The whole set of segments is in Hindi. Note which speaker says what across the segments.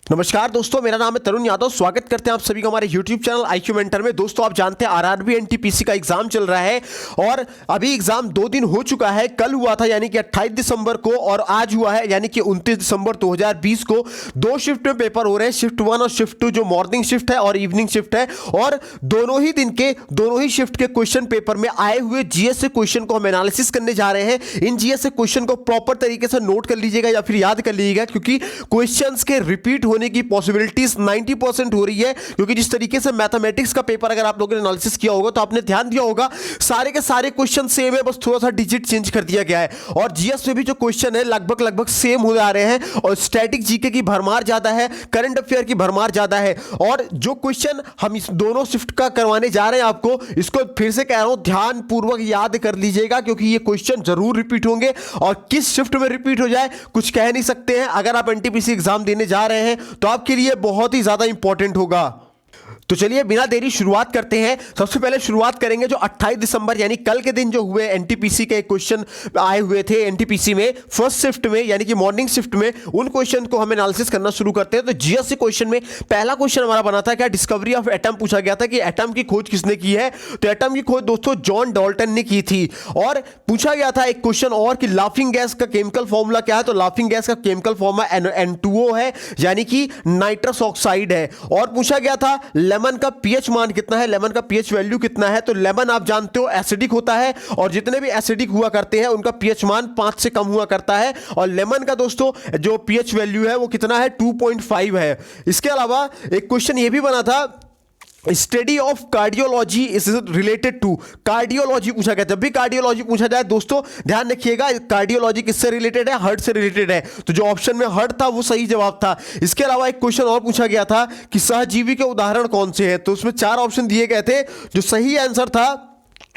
Speaker 1: नमस्कार दोस्तों, मेरा नाम है तरुण यादव। स्वागत करते हैं आप सभी का हमारे YouTube चैनल IQ मेंटर में। दोस्तों, आप जानते हैं आरआरबी एनटीपीसी का एग्जाम चल रहा है और अभी एग्जाम 2 दिन हो चुका है। कल हुआ था यानी कि 28 दिसंबर को और आज हुआ है यानी कि 29 दिसंबर 2020 को। 2 शिफ्ट में पेपर हो रहे हैं, शिफ्ट 1 और शिफ्ट 2, जो मॉर्निंग शिफ्ट है और इवनिंग शिफ्ट है। और दोनों ही दिन के दोनों ही शिफ्ट के क्वेश्चन पेपर में आए हुए जीएस से क्वेश्चन को हम एनालिसिस करने जा रहे हैं। इन जीएस से क्वेश्चन को प्रॉपर तरीके से नोट कर लीजिएगा या फिर याद कर लीजिएगा, क्योंकि क्वेश्चंस के रिपीट होने की पॉसिबिलिटी 90% हो रही है। क्योंकि जिस तरीके से मैथमेटिक्स का पेपर अगर आप लोगों ने एनालिसिस किया होगा तो आपने ध्यान दिया होगा सारे के सारे क्वेश्चन सेम है, बस थोड़ा सा डिजिट चेंज कर दिया गया है। और जीएस में भी जो क्वेश्चन है लगभग सेम हो जा रहे हैं और स्टैटिक जीके की भरमार ज्यादा है, करंट अफेयर की भरमार ज्यादा है। और जो क्वेश्चन हम इस दोनों शिफ्ट का करवाने जा रहे हैं आपको, इसको फिर से कह रहा हूं ध्यान पूर्वक याद कर लीजिएगा, क्योंकि ये क्वेश्चन जरूर रिपीट होंगे और किस शिफ्ट में रिपीट हो जाए कुछ कह नहीं सकते हैं। अगर आप एनटीपीसी एग्जाम देने जा रहे हैं तो आपके लिए बहुत ही ज्यादा इंपॉर्टेंट होगा। तो चलिए बिना देरी शुरुआत करते हैं। सबसे पहले शुरुआत करेंगे जो 28 दिसंबर यानी कल के दिन जो हुए एनटीपीसी के क्वेश्चन आए हुए थे एनटीपीसी में फर्स्ट शिफ्ट में यानी कि मॉर्निंग शिफ्ट में, उन क्वेश्चन को हम एनालिसिस करना शुरू करते हैं। तो जीएस क्वेश्चन में पहला क्वेश्चन हमारा बना था, क्या डिस्कवरी ऑफ एटम पूछा गया था कि एटम की खोज किसने की है। तो एटम की खोज दोस्तों जॉन डाल्टन ने की थी। और पूछा गया था एक क्वेश्चन और कि लाफिंग गैस का केमिकल फॉर्मूला क्या है। तो लाफिंग गैस का केमिकल फॉर्मूला N2O है यानी कि नाइट्रस ऑक्साइड है। और पूछा गया था लेमन का पीएच मान कितना है, लेमन का पीएच वैल्यू कितना है। तो लेमन आप जानते हो एसिडिक होता है और जितने भी एसिडिक हुआ करते हैं उनका पीएच मान 5 से कम हुआ करता है। और लेमन का दोस्तों जो पीएच वैल्यू है वो कितना है, 2.5 है। इसके अलावा एक क्वेश्चन ये भी बना था, study of cardiology is related to. Cardiology पूछा गया। जब भी कार्डियोलॉजी पूछा जाए दोस्तों ध्यान रखिएगा कार्डियोलॉजी किससे रिलेटेड है, हार्ट से रिलेटेड है। तो जो ऑप्शन में हार्ट था वो सही जवाब था। इसके अलावा एक क्वेश्चन और पूछा गया था कि सहजीवी के उदाहरण कौन से हैं। तो उसमें 4 ऑप्शन दिए गए थे। जो सही आंसर था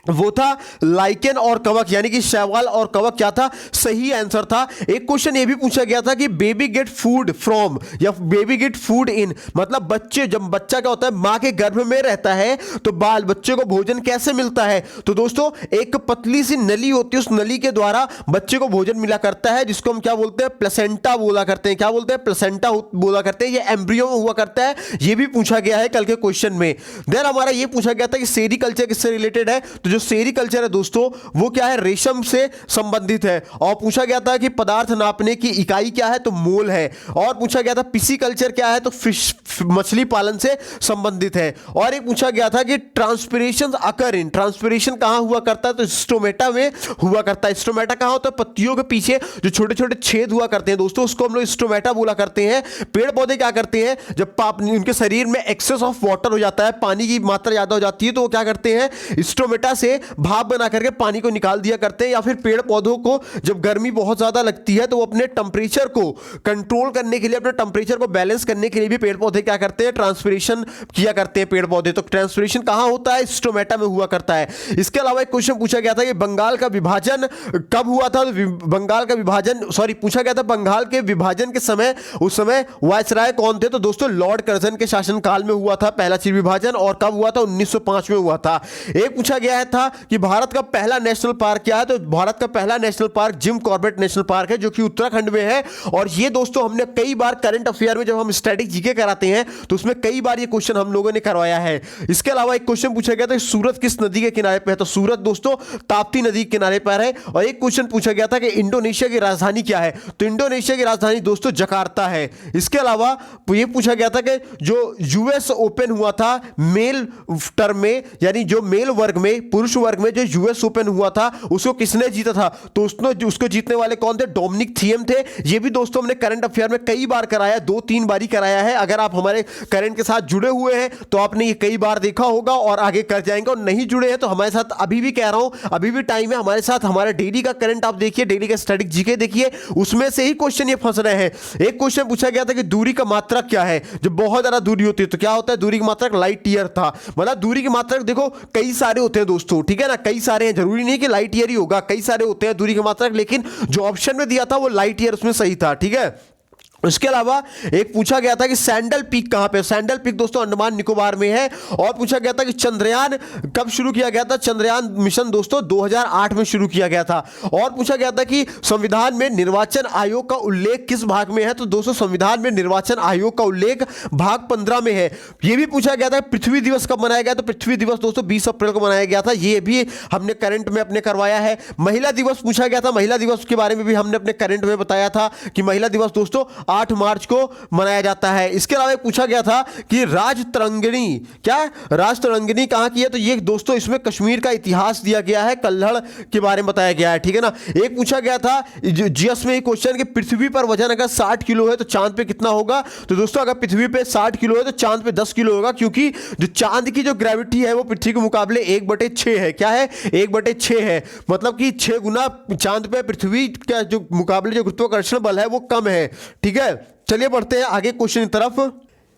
Speaker 1: वो था लाइकेन और कवक यानी कि शैवाल और कवक क्या था, सही आंसर था। एक क्वेश्चन ये भी पूछा गया था कि बेबी गेट फूड फ्रॉम या बेबी गेट फूड इन, मतलब बच्चे जब बच्चा क्या होता है मां के गर्भ में रहता है तो बाल बच्चे को भोजन कैसे मिलता है। तो दोस्तों एक पतली सी नली होती है, उस नली के द्वारा बच्चे को भोजन मिला करता है, जिसको हम क्या बोलते हैं, प्लेसेंटा बोला करते हैं। क्या बोलते हैं, प्लेसेंटा बोला करते हैं। ये एम्ब्रियो में हुआ करता है। ये भी पूछा गया है कल के क्वेश्चन में। देन हमारा ये पूछा गया था कि सेरिकल्चर किससे रिलेटेड है। तो जो सेरिकल्चर है दोस्तों वो क्या है, रेशम से संबंधित है। और पूछा गया था कि पदार्थ नापने की इकाई क्या है, तो मोल है। और पूछा गया था पिसिकल्चर क्या है, तो फिश मछली पालन से संबंधित है। और एक पूछा गया था कि ट्रांसपिरेशन अकर इन, ट्रांसपिरेशन कहां हुआ करता है, तो स्टोमेटा में हुआ करता है। स्टोमेटा कहां होता है, पत्तियों के पीछे जो छोटे छोटे छेद हुआ करते हैं दोस्तों, उसको हम लोग स्टोमेटा बोला करते हैं। पेड़ पौधे क्या करते हैं, जब उनके शरीर में एक्सेस ऑफ वाटर हो जाता है, पानी की मात्रा ज्यादा हो जाती है, तो वो क्या करते हैं, स्टोमेटा से भाप बना करके पानी को निकाल दिया करते हैं। या फिर पेड़ पौधों को जब गर्मी बहुत ज्यादा लगती है तो वो अपने टेंपरेचर को कंट्रोल करने के लिए, अपने टेंपरेचर को बैलेंस करने के लिए भी पेड़ पौधे क्या करते हैं, ट्रांसपिरेशन किया करते हैं पेड़ पौधे। तो ट्रांसपिरेशन कहां होता है, स्टोमेटा में हुआ करता है। इसके अलावा एक क्वेश्चन पूछा गया था कि बंगाल का विभाजन कब हुआ था। बंगाल का विभाजन पूछा गया था बंगाल के विभाजन के समय, उस समय वायसराय कौन थे। तो दोस्तों लॉर्ड कर्जन के शासनकाल में हुआ था पहला चीज विभाजन। और कब हुआ था, 1905 में हुआ था। एक पूछा गया था कि भारत का पहला नेशनल पार्क क्या है। तो भारत का पहला national park Jim Corbett national park है, जो कि उत्तराखंड में है। और ये दोस्तों हमने कई बार करंट अफेयर में जब हम स्टैटिक जीके कराते हैं तो उसमें कई बार ये क्वेश्चन हम लोगों ने करवाया है। इसके अलावा एक क्वेश्चन पूछा गया था सूरत किस नदी के किनारे पर है। तो सूरत दोस्तों ताप्ती नदी के किनारे पर है। और एक क्वेश्चन पूछा गया था कि इंडोनेशिया की राजधानी क्या है। तो इंडोनेशिया की राजधानी दोस्तों जकार्ता है। इसके अलावा ये पूछा गया था कि जो यूएस ओपन हुआ था मेल टर्म में, यानी जो मेल वर्ग में, पुरुष वर्ग में जो यूएस ओपन हुआ था उसको किसने जीता था। तो उसको जीतने वाले कौन थे, डोमिनिक थिएम थे। ये भी दोस्तों हमने करंट अफेयर में कई बार कराया, 2-3 बारी कराया है। अगर आप हमारे करंट के साथ जुड़े हुए हैं तो आपने ये कई बार देखा होगा और आगे कर जाएंगे। और नहीं जुड़े हैं तो हमारे साथ अभी भी कह रहा हूं, अभी भी टाइम है, हमारे साथ हमारा डेली का करंट आप देखिए, डेली का स्टैटिक जीके देखिए, उसमें से ही क्वेश्चन ये फंस रहे हैं। एक क्वेश्चन पूछा गया था कि दूरी का मात्रक क्या है। जब बहुत ज्यादा दूरी होती है तो क्या होता है, दूरी की मात्रक लाइट ईयर था। मतलब दूरी की मात्रक देखो कई सारे होते हैं दोस्तों, ठीक है ना, कई सारे हैं, जरूरी नहीं कि लाइट ईयर ही होगा, कई सारे होते हैं दूरी की मात्रक। लेकिन जो ऑप्शन में दिया था वो लाइट ईयर उसमें सही था, ठीक है। उसके अलावा एक पूछा गया था कि सैंडल पीक कहां पे, सैंडल पीक दोस्तों अंडमान निकोबार में है। और पूछा गया था कि चंद्रयान कब शुरू किया गया था, चंद्रयान मिशन दोस्तों 2008 में शुरू किया गया था। और पूछा गया था कि संविधान में निर्वाचन आयोग का उल्लेख किस भाग में है, तो दोस्तों संविधान में निर्वाचन आयोग का उल्लेख भाग 15 में है। यह भी पूछा गया था पृथ्वी दिवस कब मनाया गया, तो पृथ्वी दिवस दोस्तों 20 अप्रैल को मनाया गया था। यह भी हमने करंट में अपने करवाया है। महिला दिवस पूछा गया था, महिला दिवस के बारे में भी हमने अपने करंट में बताया था कि महिला दिवस दोस्तों 8 मार्च को मनाया जाता है। इसके अलावा पूछा गया था कि राजतरंगिणी, क्या राजतरंगिणी कहां की है, तो ये दोस्तों इसमें कश्मीर का इतिहास दिया गया है, कल्हड़ के बारे में बताया गया है, ठीक है ना। एक पूछा गया था जीएस में क्वेश्चन कि पृथ्वी पर वजन अगर 60 किलो है तो चांद पे कितना होगा, तो दोस्तों अगर पृथ्वी पे 60 किलो है तो चांद पे 10 किलो होगा, क्योंकि जो चांद की जो ग्रेविटी है वो पृथ्वी के मुकाबले 1/6 है। क्या है, 1/6 है, मतलब कि 6 गुना चांद पे पृथ्वी का जो मुकाबले जो गुरुत्वाकर्षण बल है वो कम है, ठीक है। चलिए बढ़ते हैं आगे क्वेश्चन की तरफ।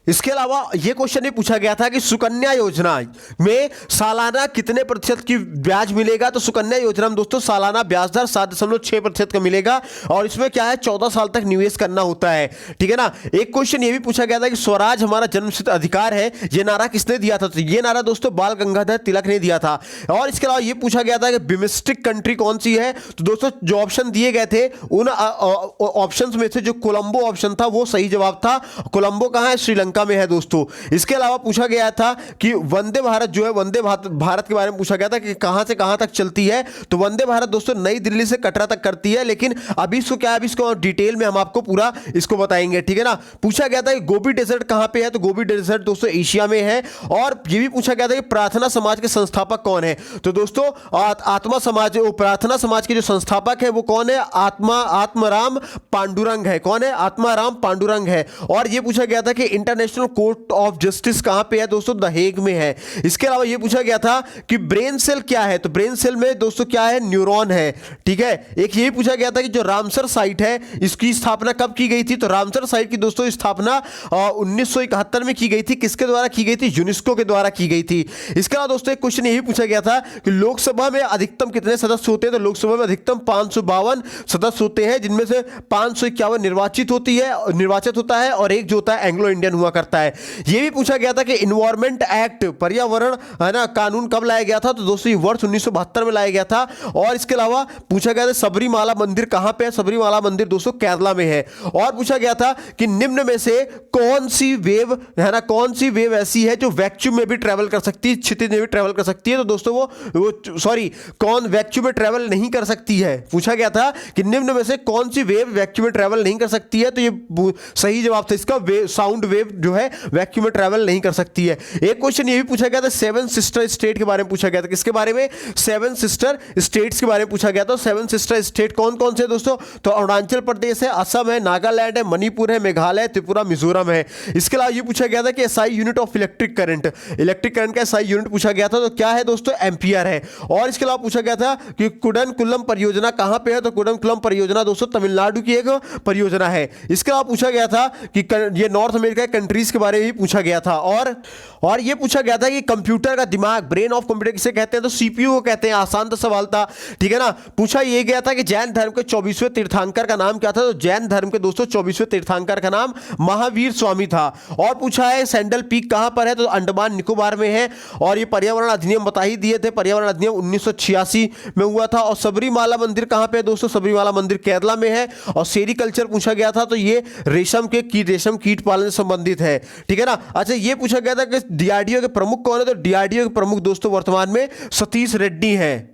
Speaker 1: इसके अलावा यह क्वेश्चन भी पूछा गया था कि सुकन्या योजना में सालाना कितने प्रतिशत की ब्याज मिलेगा, तो सुकन्या योजना में दोस्तों सालाना ब्याज दर 7.6% का मिलेगा। और इसमें क्या है, 14 साल तक निवेश करना होता है, ठीक है ना। एक क्वेश्चन यह भी पूछा गया था कि स्वराज हमारा जन्मसिद्ध अधिकार है, यह नारा किसने दिया था, तो यह नारा दोस्तों बाल गंगाधर तिलक ने दिया था। और इसके अलावा यह पूछा गया था कि बिमस्टिक कंट्री कौन सी है, तो दोस्तों जो ऑप्शन दिए गए थे उन ऑप्शन में से जो कोलंबो ऑप्शन था वो सही जवाब था। कोलंबो कहां है, श्रीलंका में है दोस्तों। इसके अलावा पूछा गया था कि वंदे भारत जो है, वंदे भारत के बारे में पूछा गया था कि कहां से कहां तक चलती है, तो वंदे भारत दोस्तों नई दिल्ली से कटरा तक करती है। लेकिन अभी इसको क्या है, अभी इसको डिटेल में हम आपको पूरा इसको बताएंगे, ठीक है ना। पूछा गया था कि गोबी डेजर्ट कहां पे है, तो गोबी डेजर्ट दोस्तों एशिया में है। और यह भी पूछा गया था कि प्रार्थना समाज के संस्थापक कौन है, तो दोस्तों आत्मा समाज, प्रार्थना समाज के जो संस्थापक है वो कौन है, आत्माराम पांडुरंग है। कौन है, आत्माराम पांडुरंग है। और यह पूछा गया था कि इंटरनेशनल कोर्ट ऑफ जस्टिस कहां पे है, दोस्तों द हेग में है। इसके अलावा यह पूछा गया था कि ब्रेन सेल क्या है, तो ब्रेन सेल में दोस्तों क्या है, न्यूरॉन है, ठीक है। एक यही पूछा गया था कि जो रामसर साइट है इसकी स्थापना कब की गई थी, तो रामसर साइट की दोस्तों स्थापना 1971 में की गई थी। किसके द्वारा की गई थी, यूनेस्को के द्वारा की गई थी। इसके अलावा दोस्तों एक क्वेश्चन यही पूछा गया था कि लोकसभा में अधिकतम कितने सदस्य होते हैं, तो लोकसभा में अधिकतम 552 सदस्य होते हैं, जिनमें से 551 निर्वाचित होता है और एक जो होता है एंग्लो इंडियन हुआ करता है। यह भी पूछा गया था कि इन्वायरमेंट एक्ट, पर्यावरण है ना, कानून कब लाया गया था, तो दोस्तों ये वर्ष 1972 में लाया गया था। और इसके अलावा पूछा गया था सबरीमाला मंदिर कहां पे है, सबरीमाला मंदिर दोस्तों केरला में है। और पूछा गया था कि निम्न में से कौन सी वेव है ना, कौन सी वेव ऐसी है जो वैक्यूम में भी ट्रेवल कर सकती है, क्षितिज में भी ट्रेवल कर सकती है, तो दोस्तों वो सॉरी कौन वैक्यूम में ट्रेवल नहीं कर सकती है। पूछा गया था कि निम्न में से कौन सी वेव वैक्यूम में ट्रेवल नहीं कर सकती है, तो ये सही जवाब था इसका, साउंड वेव जो है वैक्यूम में ट्रैवल नहीं कर सकती है। एक क्वेश्चन ये भी पूछा गया था 7 सिस्टर स्टेट के बारे में पूछा गया था। किसके बारे में, 7 सिस्टर स्टेट्स के बारे में पूछा गया था। 7 सिस्टर स्टेट कौन कौन से दोस्तों, तो अरुणाचल प्रदेश है, असम है, नागालैंड है, मणिपुर है, मेघालय, त्रिपुरा, मिजोरम है। इसके अलावा ये पूछा गया था कि SI unit of electric current का एसआई यूनिट पूछा गया था, तो क्या है दोस्तों, एम्पियर है। और इसके अलावा पूछा गया था कि कुडनकुलम परियोजना कहां पे है, तो कुडनकुलम परियोजना दोस्तों तमिलनाडु की एक परियोजना है। इसके अलावा पूछा गया था कि ये नॉर्थ अमेरिका कंट्रीज के बारे में भी पूछा गया था। और ये पूछा गया था कि कंप्यूटर का दिमाग, ब्रेन ऑफ कंप्यूटर किसे कहते हैं, तो सीपीयू को कहते हैं। आसान तो सवाल था, ठीक है ना। पूछा ये गया था कि जैन धर्म के 24वें तीर्थंकर का नाम क्या था, तो जैन धर्म के दोस्तों 24वें तीर्थंकर का नाम महावीर स्वामी था। और पूछा है सैंडल पीक कहां पर है, तो अंडमान निकोबार में है। और ये पर्यावरण अधिनियम बता ही दिए थे, पर्यावरण अधिनियम 1986 में हुआ था। और सबरीमाला मंदिर कहां पे है दोस्तों, सबरीमाला मंदिर केरला में है। और सेरिकल्चर पूछा गया था, तो ये रेशम कीट पालन से संबंधित है, ठीक है ना। अच्छा ये पूछा गया था कि डीआरडीओ के प्रमुख कौन है, तो डीआरडीओ के प्रमुख दोस्तों वर्तमान में सतीश रेड्डी हैं।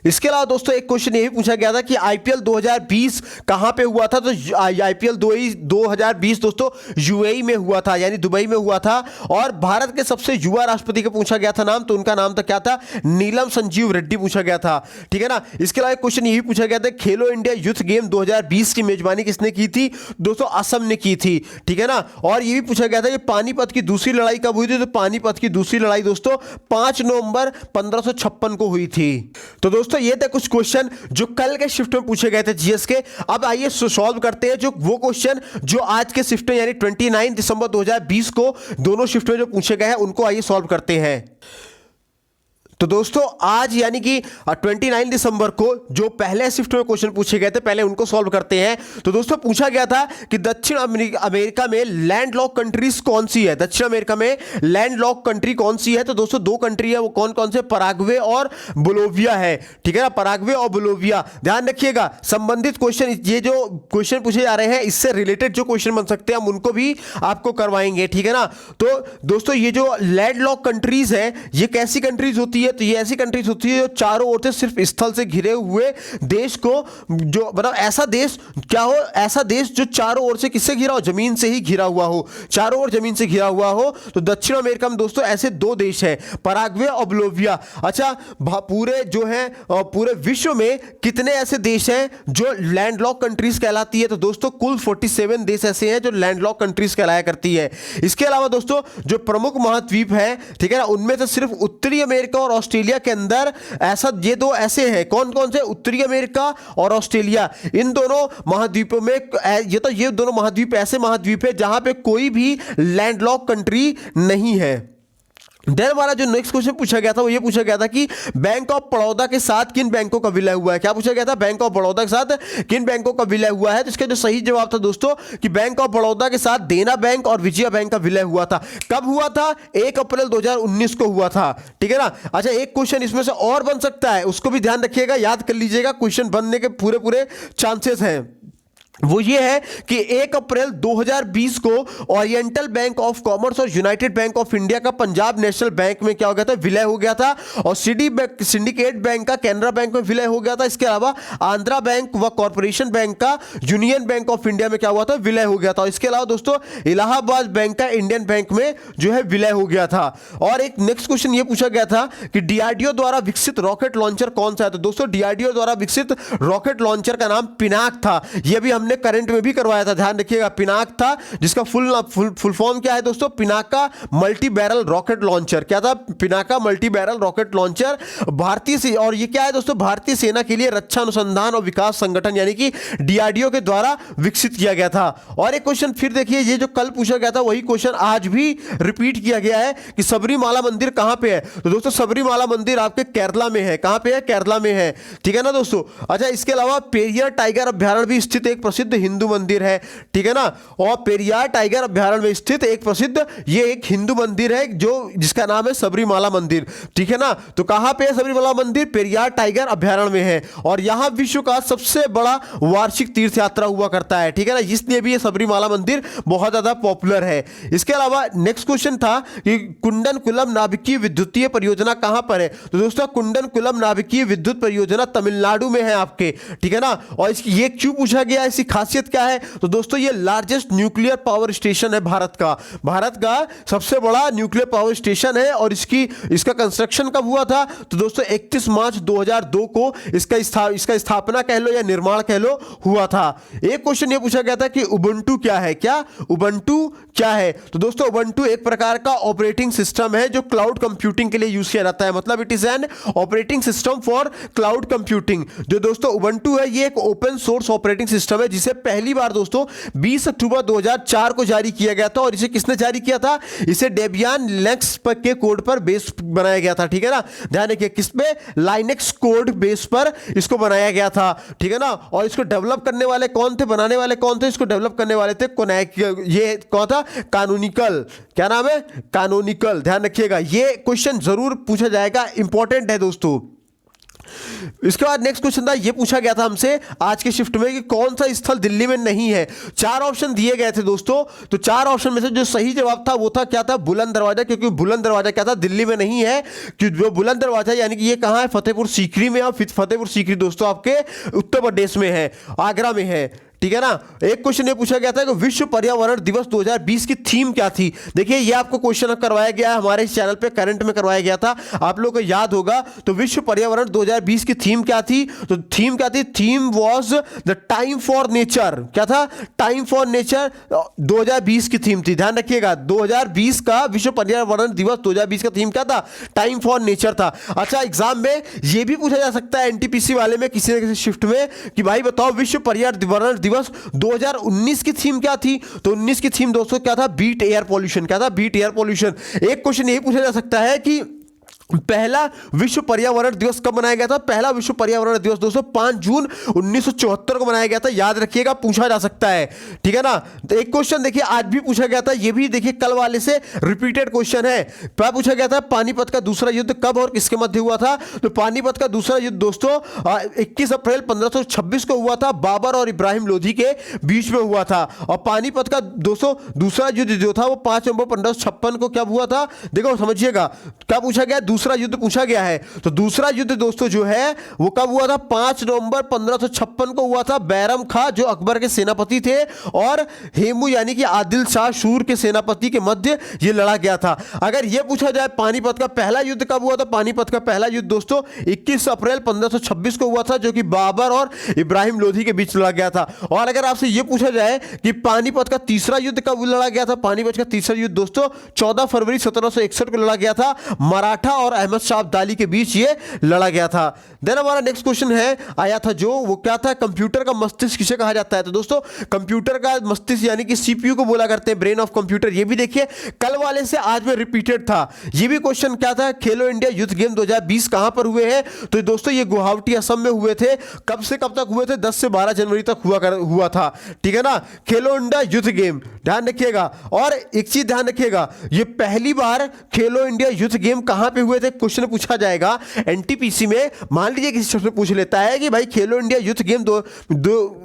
Speaker 1: इसके अलावा दोस्तों एक क्वेश्चन ये भी पूछा गया था कि आईपीएल 2020 कहां पे हुआ था, तो आईपीएल 2020 दोस्तों यूएई में हुआ था, यानी दुबई में हुआ था। और भारत के सबसे युवा राष्ट्रपति का पूछा गया था नाम, तो उनका नाम था क्या था, नीलम संजीव रेड्डी पूछा गया था, ठीक है ना। इसके अलावा एक क्वेश्चन ये भी पूछा गया था खेलो इंडिया यूथ गेम 2020 की मेजबानी किसने की थी, दोस्तों असम ने की थी, ठीक है ना। और ये भी पूछा गया था कि पानीपत की दूसरी लड़ाई कब हुई थी, तो पानीपत की दूसरी लड़ाई दोस्तों 5 नवंबर 1556 को हुई थी। तो दोस्तों ये थे कुछ क्वेश्चन जो कल के शिफ्ट में पूछे गए थे जीएस के। अब आइए सॉल्व करते हैं जो वो क्वेश्चन जो आज के शिफ्ट में यानी 29 दिसंबर 2020 को दोनों शिफ्ट में जो पूछे गए हैं उनको आइए सॉल्व करते हैं। तो दोस्तों आज यानी कि 29 दिसंबर को जो पहले शिफ्ट में क्वेश्चन पूछे गए थे पहले उनको सॉल्व करते हैं। तो दोस्तों पूछा गया था कि दक्षिण अमेरिका में लैंडलॉक कंट्रीज कौन सी है, दक्षिण अमेरिका में लैंडलॉक कंट्री कौन सी है। तो दोस्तों दो कंट्री है, वो कौन कौन से, पराग्वे और बोलोविया है, ठीक है ना, पराग्वे और बोलोविया। ध्यान रखिएगा संबंधित क्वेश्चन, ये जो क्वेश्चन पूछे जा रहे हैं इससे रिलेटेड जो क्वेश्चन बन सकते हैं हम उनको भी आपको करवाएंगे, ठीक है ना। तो दोस्तों ये जो लैंडलॉक कंट्रीज है ये कैसी कंट्रीज होती है, तो ये ऐसी कंट्रीज होती है जो चारों ओर से सिर्फ स्थल से घिरे हुए देश को, जो मतलब ऐसा देश क्या हो, ऐसा देश जो चारों ओर से किससे घिरा हो, जमीन से ही घिरा हुआ हो, चारों ओर जमीन से घिरा हुआ हो। तो दक्षिण अमेरिका में दोस्तों ऐसे दो देश हैं, पराग्वे और बोलोविया। अच्छा पूरे जो है पूरे विश्व में कितने ऐसे देश हैं जो लैंडलॉक कंट्रीज कहलाती है, तो दोस्तों कुल 47 देश ऐसे हैं जो लैंडलॉक कंट्रीज कहलाया करती है। इसके अलावा दोस्तों जो प्रमुख महाद्वीप है, ठीक है ना, उनमें से सिर्फ उत्तरी अमेरिका और ऑस्ट्रेलिया के अंदर ऐसा ये दो ऐसे हैं, कौन कौन से, उत्तरी अमेरिका और ऑस्ट्रेलिया। इन दोनों महाद्वीपों में ये दोनों महाद्वीप ऐसे महाद्वीप है जहां पे कोई भी लैंडलॉक कंट्री नहीं है। देन हमारा जो नेक्स्ट क्वेश्चन पूछा गया था वो ये पूछा गया था कि बैंक ऑफ बड़ौदा के साथ किन बैंकों का विलय हुआ है। क्या पूछा गया था, बैंक ऑफ बड़ौदा के साथ किन बैंकों का विलय हुआ है। तो इसका जो सही जवाब था दोस्तों कि बैंक ऑफ बड़ौदा के साथ देना बैंक और विजया बैंक का विलय हुआ था। कब हुआ था, 1 अप्रैल 2019 को हुआ था, ठीक है ना। अच्छा एक क्वेश्चन इसमें से और बन सकता है, उसको भी ध्यान रखिएगा, याद कर लीजिएगा, क्वेश्चन बनने के पूरे चांसेस हैं। वो ये है कि 1 अप्रैल 2020 को ओरिएंटल बैंक ऑफ कॉमर्स और यूनाइटेड बैंक ऑफ इंडिया का पंजाब नेशनल बैंक में क्या हो गया था, विलय हो गया था। और सिंडिकेट बैंक का कैनरा बैंक में विलय हो गया था। इसके अलावा आंध्रा बैंक व कॉर्पोरेशन बैंक का यूनियन बैंक ऑफ इंडिया में क्या हुआ था, विलय हो गया था। इसके अलावा दोस्तों इलाहाबाद बैंक का इंडियन बैंक में जो है विलय हो गया था। और एक नेक्स्ट क्वेश्चन ये पूछा गया था कि डीआरडीओ द्वारा विकसित रॉकेट लॉन्चर कौन सा है। तो दोस्तों डीआरडीओ द्वारा विकसित रॉकेट लॉन्चर का नाम पिनाक था। यह भी हमने करंट में भी करवाया था, ध्यान रखिएगा, पिनाक था, जिसका फुल फॉर्म क्या है दोस्तों, Pinaka multi barrel rocket launcher. क्या था, Pinaka multi barrel rocket launcher. भारतीय और ये क्या है दोस्तों, भारतीय सेना के लिए रक्षा अनुसंधान और विकास संगठन यानी कि डीआरडीओ के द्वारा विकसित किया गया था। और एक क्वेश्चन फिर देखिए, ये जो कल पूछा गया था वही क्वेश्चन आज भी रिपीट किया गया है कि सबरीमाला मंदिर कहां पे है। तो दोस्तों सबरीमाला मंदिर आपके केरला में है। कहां पे है, केरला में है, ठीक है ना दोस्तों। अच्छा इसके अलावा पेरियार टाइगर अभ्यारण्य भी स्थित एक प्रसिद्ध हिंदू मंदिर है, ठीक है ना। और पेरियार टाइगर अभ्यारण्य में स्थित एक प्रसिद्ध ये एक हिंदू मंदिर है जो जिसका नाम है सबरीमाला मंदिर, ठीक है ना। तो कहां पे है सबरीमाला मंदिर, पेरियार टाइगर अभ्यारण्य में है। और यहां विश्व का सबसे बड़ा वार्षिक तीर्थ यात्रा हुआ करता है, ठीक है ना, इसलिए भी ये सबरीमाला मंदिर बहुत ज्यादा पॉपुलर है। इसके अलावा नेक्स्ट क्वेश्चन था कि कुंडनकुलम नाभिकीय विद्युतीय परियोजना कहां पर है। तो दोस्तों कुंडनकुलम नाभिकीय विद्युत परियोजना तमिलनाडु में है आपके, ठीक है ना। और इसकी ये क्यों पूछा गया, इसकी खासियत क्या है। तो दोस्तों ये लार्जेस्ट न्यूक्लियर पावर स्टेशन है भारत का सबसे बड़ा न्यूक्लियर पावर स्टेशन है। और इसका कंस्ट्रक्शन कब हुआ था, तो दोस्तों 31 मार्च 2002 को इसका स्थापना कह लो या निर्माण कह लो हुआ था। एक क्वेश्चन ये पूछा गया था कि उबंटू क्या है, क्या उबंटू क्या है। तो दोस्तों उबंटू एक प्रकार का ऑपरेटिंग सिस्टम है जो क्लाउड कंप्यूटिंग के लिए यूज किया जाता है, मतलब it is an operating system for cloud computing. जो दोस्तों उबंटू है ये एक ओपन सोर्स ऑपरेटिंग सिस्टम है जिसे पहली बार दोस्तों 20 अक्टूबर 2004 को जारी किया गया था। और इसे किसने जारी किया था, इसे डेबियन लिनक्स के कोड पर बेस बनाया गया था, ठीक है ना। ध्यान रखिए किस पे, लाइनेक्स कोड बेस पर इसको बनाया गया था, ठीक है ना। और इसको डेवलप करने वाले कौन थे, बनाने वाले कौन थे, इसको डेवलप करने वाले थे ये कौन था, कानोनिकल। क्या नाम है, कानोनिकल। ध्यान रखिएगा ये क्वेश्चन जरूर पूछा जाएगा, इंपॉर्टेंट है दोस्तों। इसके बाद नेक्स्ट क्वेश्चन था, ये पूछा गया था हमसे आज के शिफ्ट में कि कौन सा स्थल दिल्ली में नहीं है। 4 ऑप्शन दिए गए थे दोस्तों। तो 4 ऑप्शन में से जो सही जवाब था वो था क्या था, बुलंद दरवाजा। क्योंकि बुलंद दरवाजा क्या था, दिल्ली में नहीं है। कि जो बुलंद दरवाजा यानी कि ये कहां है, फतेहपुर सीकरी में। और फतेहपुर सीकरी दोस्तों आपके उत्तर प्रदेश में है, आगरा में है, ठीक है ना। एक क्वेश्चन ये पूछा गया था कि विश्व पर्यावरण दिवस 2020 की थीम क्या थी। देखिए ये आपको क्वेश्चन करवाया गया है हमारे इस चैनल पे, करंट में करवाया गया था, आप लोगों को याद होगा। तो विश्व पर्यावरण 2020 की थीम क्या थी, तो थीम क्या थी, theme was the time for nature. क्या था, टाइम फॉर नेचर 2020 की थीम थी। ध्यान रखिएगा 2020 का विश्व पर्यावरण दिवस 2020 का थीम क्या था, टाइम फॉर नेचर था। अच्छा एग्जाम में ये भी पूछा जा सकता है एनटीपीसी वाले में किसी न किसी शिफ्ट में कि भाई बताओ विश्व पर्यावरण दिवस 2019 की थीम क्या थी। तो 19 की थीम दोस्तों क्या था, बीट एयर पॉल्यूशन। क्या था, बीट एयर पॉल्यूशन। एक क्वेश्चन यही पूछा जा सकता है कि पहला विश्व पर्यावरण दिवस कब मनाया गया था? पहला विश्व पर्यावरण दिवस दोस्तों 5 जून 1974 को मनाया गया था। याद रखिएगा, पूछा जा सकता है, ठीक है ना। तो एक क्वेश्चन देखिए आज भी पूछा गया था, ये भी देखिए कल वाले से रिपीटेड क्वेश्चन है। क्या पूछा गया था? पानीपत का दूसरा युद्ध कब और किसके मध्य हुआ था? तो पानीपत का दूसरा युद्ध दोस्तों 21 अप्रैल 1526 को हुआ था, बाबर और इब्राहिम लोधी के बीच में हुआ था। और पानीपत का दोस्तों दूसरा युद्ध जो था वो 5 नवंबर 1556 को कब हुआ था? देखो समझिएगा, क्या पूछा गया? दूसरा युद्ध पूछा गया है। तो दूसरा युद्ध दोस्तों जो है वो कब हुआ था? 5 नवंबर 1556 को हुआ था। बैरम खां जो अकबर के सेनापति थे और हेमू यानी कि आदिल शाह शूर के सेनापति के मध्य ये लड़ा गया था। अगर ये पूछा जाए पानीपत का पहला युद्ध कब हुआ था? पानीपत का पहला युद्ध दोस्तों 21 अप्रैल 1526 को हुआ था, जो कि बाबर और इब्राहिम लोधी के बीच लड़ा गया था। और अगर आपसे ये पूछा जाए कि पानीपत का तीसरा युद्ध कब लड़ा गया था? पानीपत का तीसरा युद्ध दोस्तों 14 फरवरी 1761 को लड़ा गया था। मराठा और अहमद शाह अब्दाली के बीच ये लड़ा गया था। देन हमारा नेक्स्ट क्वेश्चन है आया था जो वो क्या था? कंप्यूटर का मस्तिष्क किसे कहा जाता है? तो दोस्तों कंप्यूटर का मस्तिष्क यानी कि सीपीयू को बोला करते हैं, ब्रेन ऑफ कंप्यूटर। ये भी देखिए कल वाले से आज में रिपीटेड था। ये भी क्वेश्चन क्या था? खेलो इंडिया यूथ गेम 2020 कहां पर हुए हैं? तो दोस्तों ये गुवाहाटी असम में हुए थे। कब से कब तक हुए थे? 10 से 12 जनवरी तक हुआ था, ठीक है ना। खेलो इंडिया यूथ गेम ध्यान रखिएगा। और एक चीज ध्यान रखिएगा, ये पहली बार खेलो इंडिया यूथ गेम कहां पे हुए थे? क्वेश्चन पूछा जाएगा एनटीपीसी में। मान लीजिए किसी शख्स ने पूछ लेता है कि भाई खेलो इंडिया यूथ गेम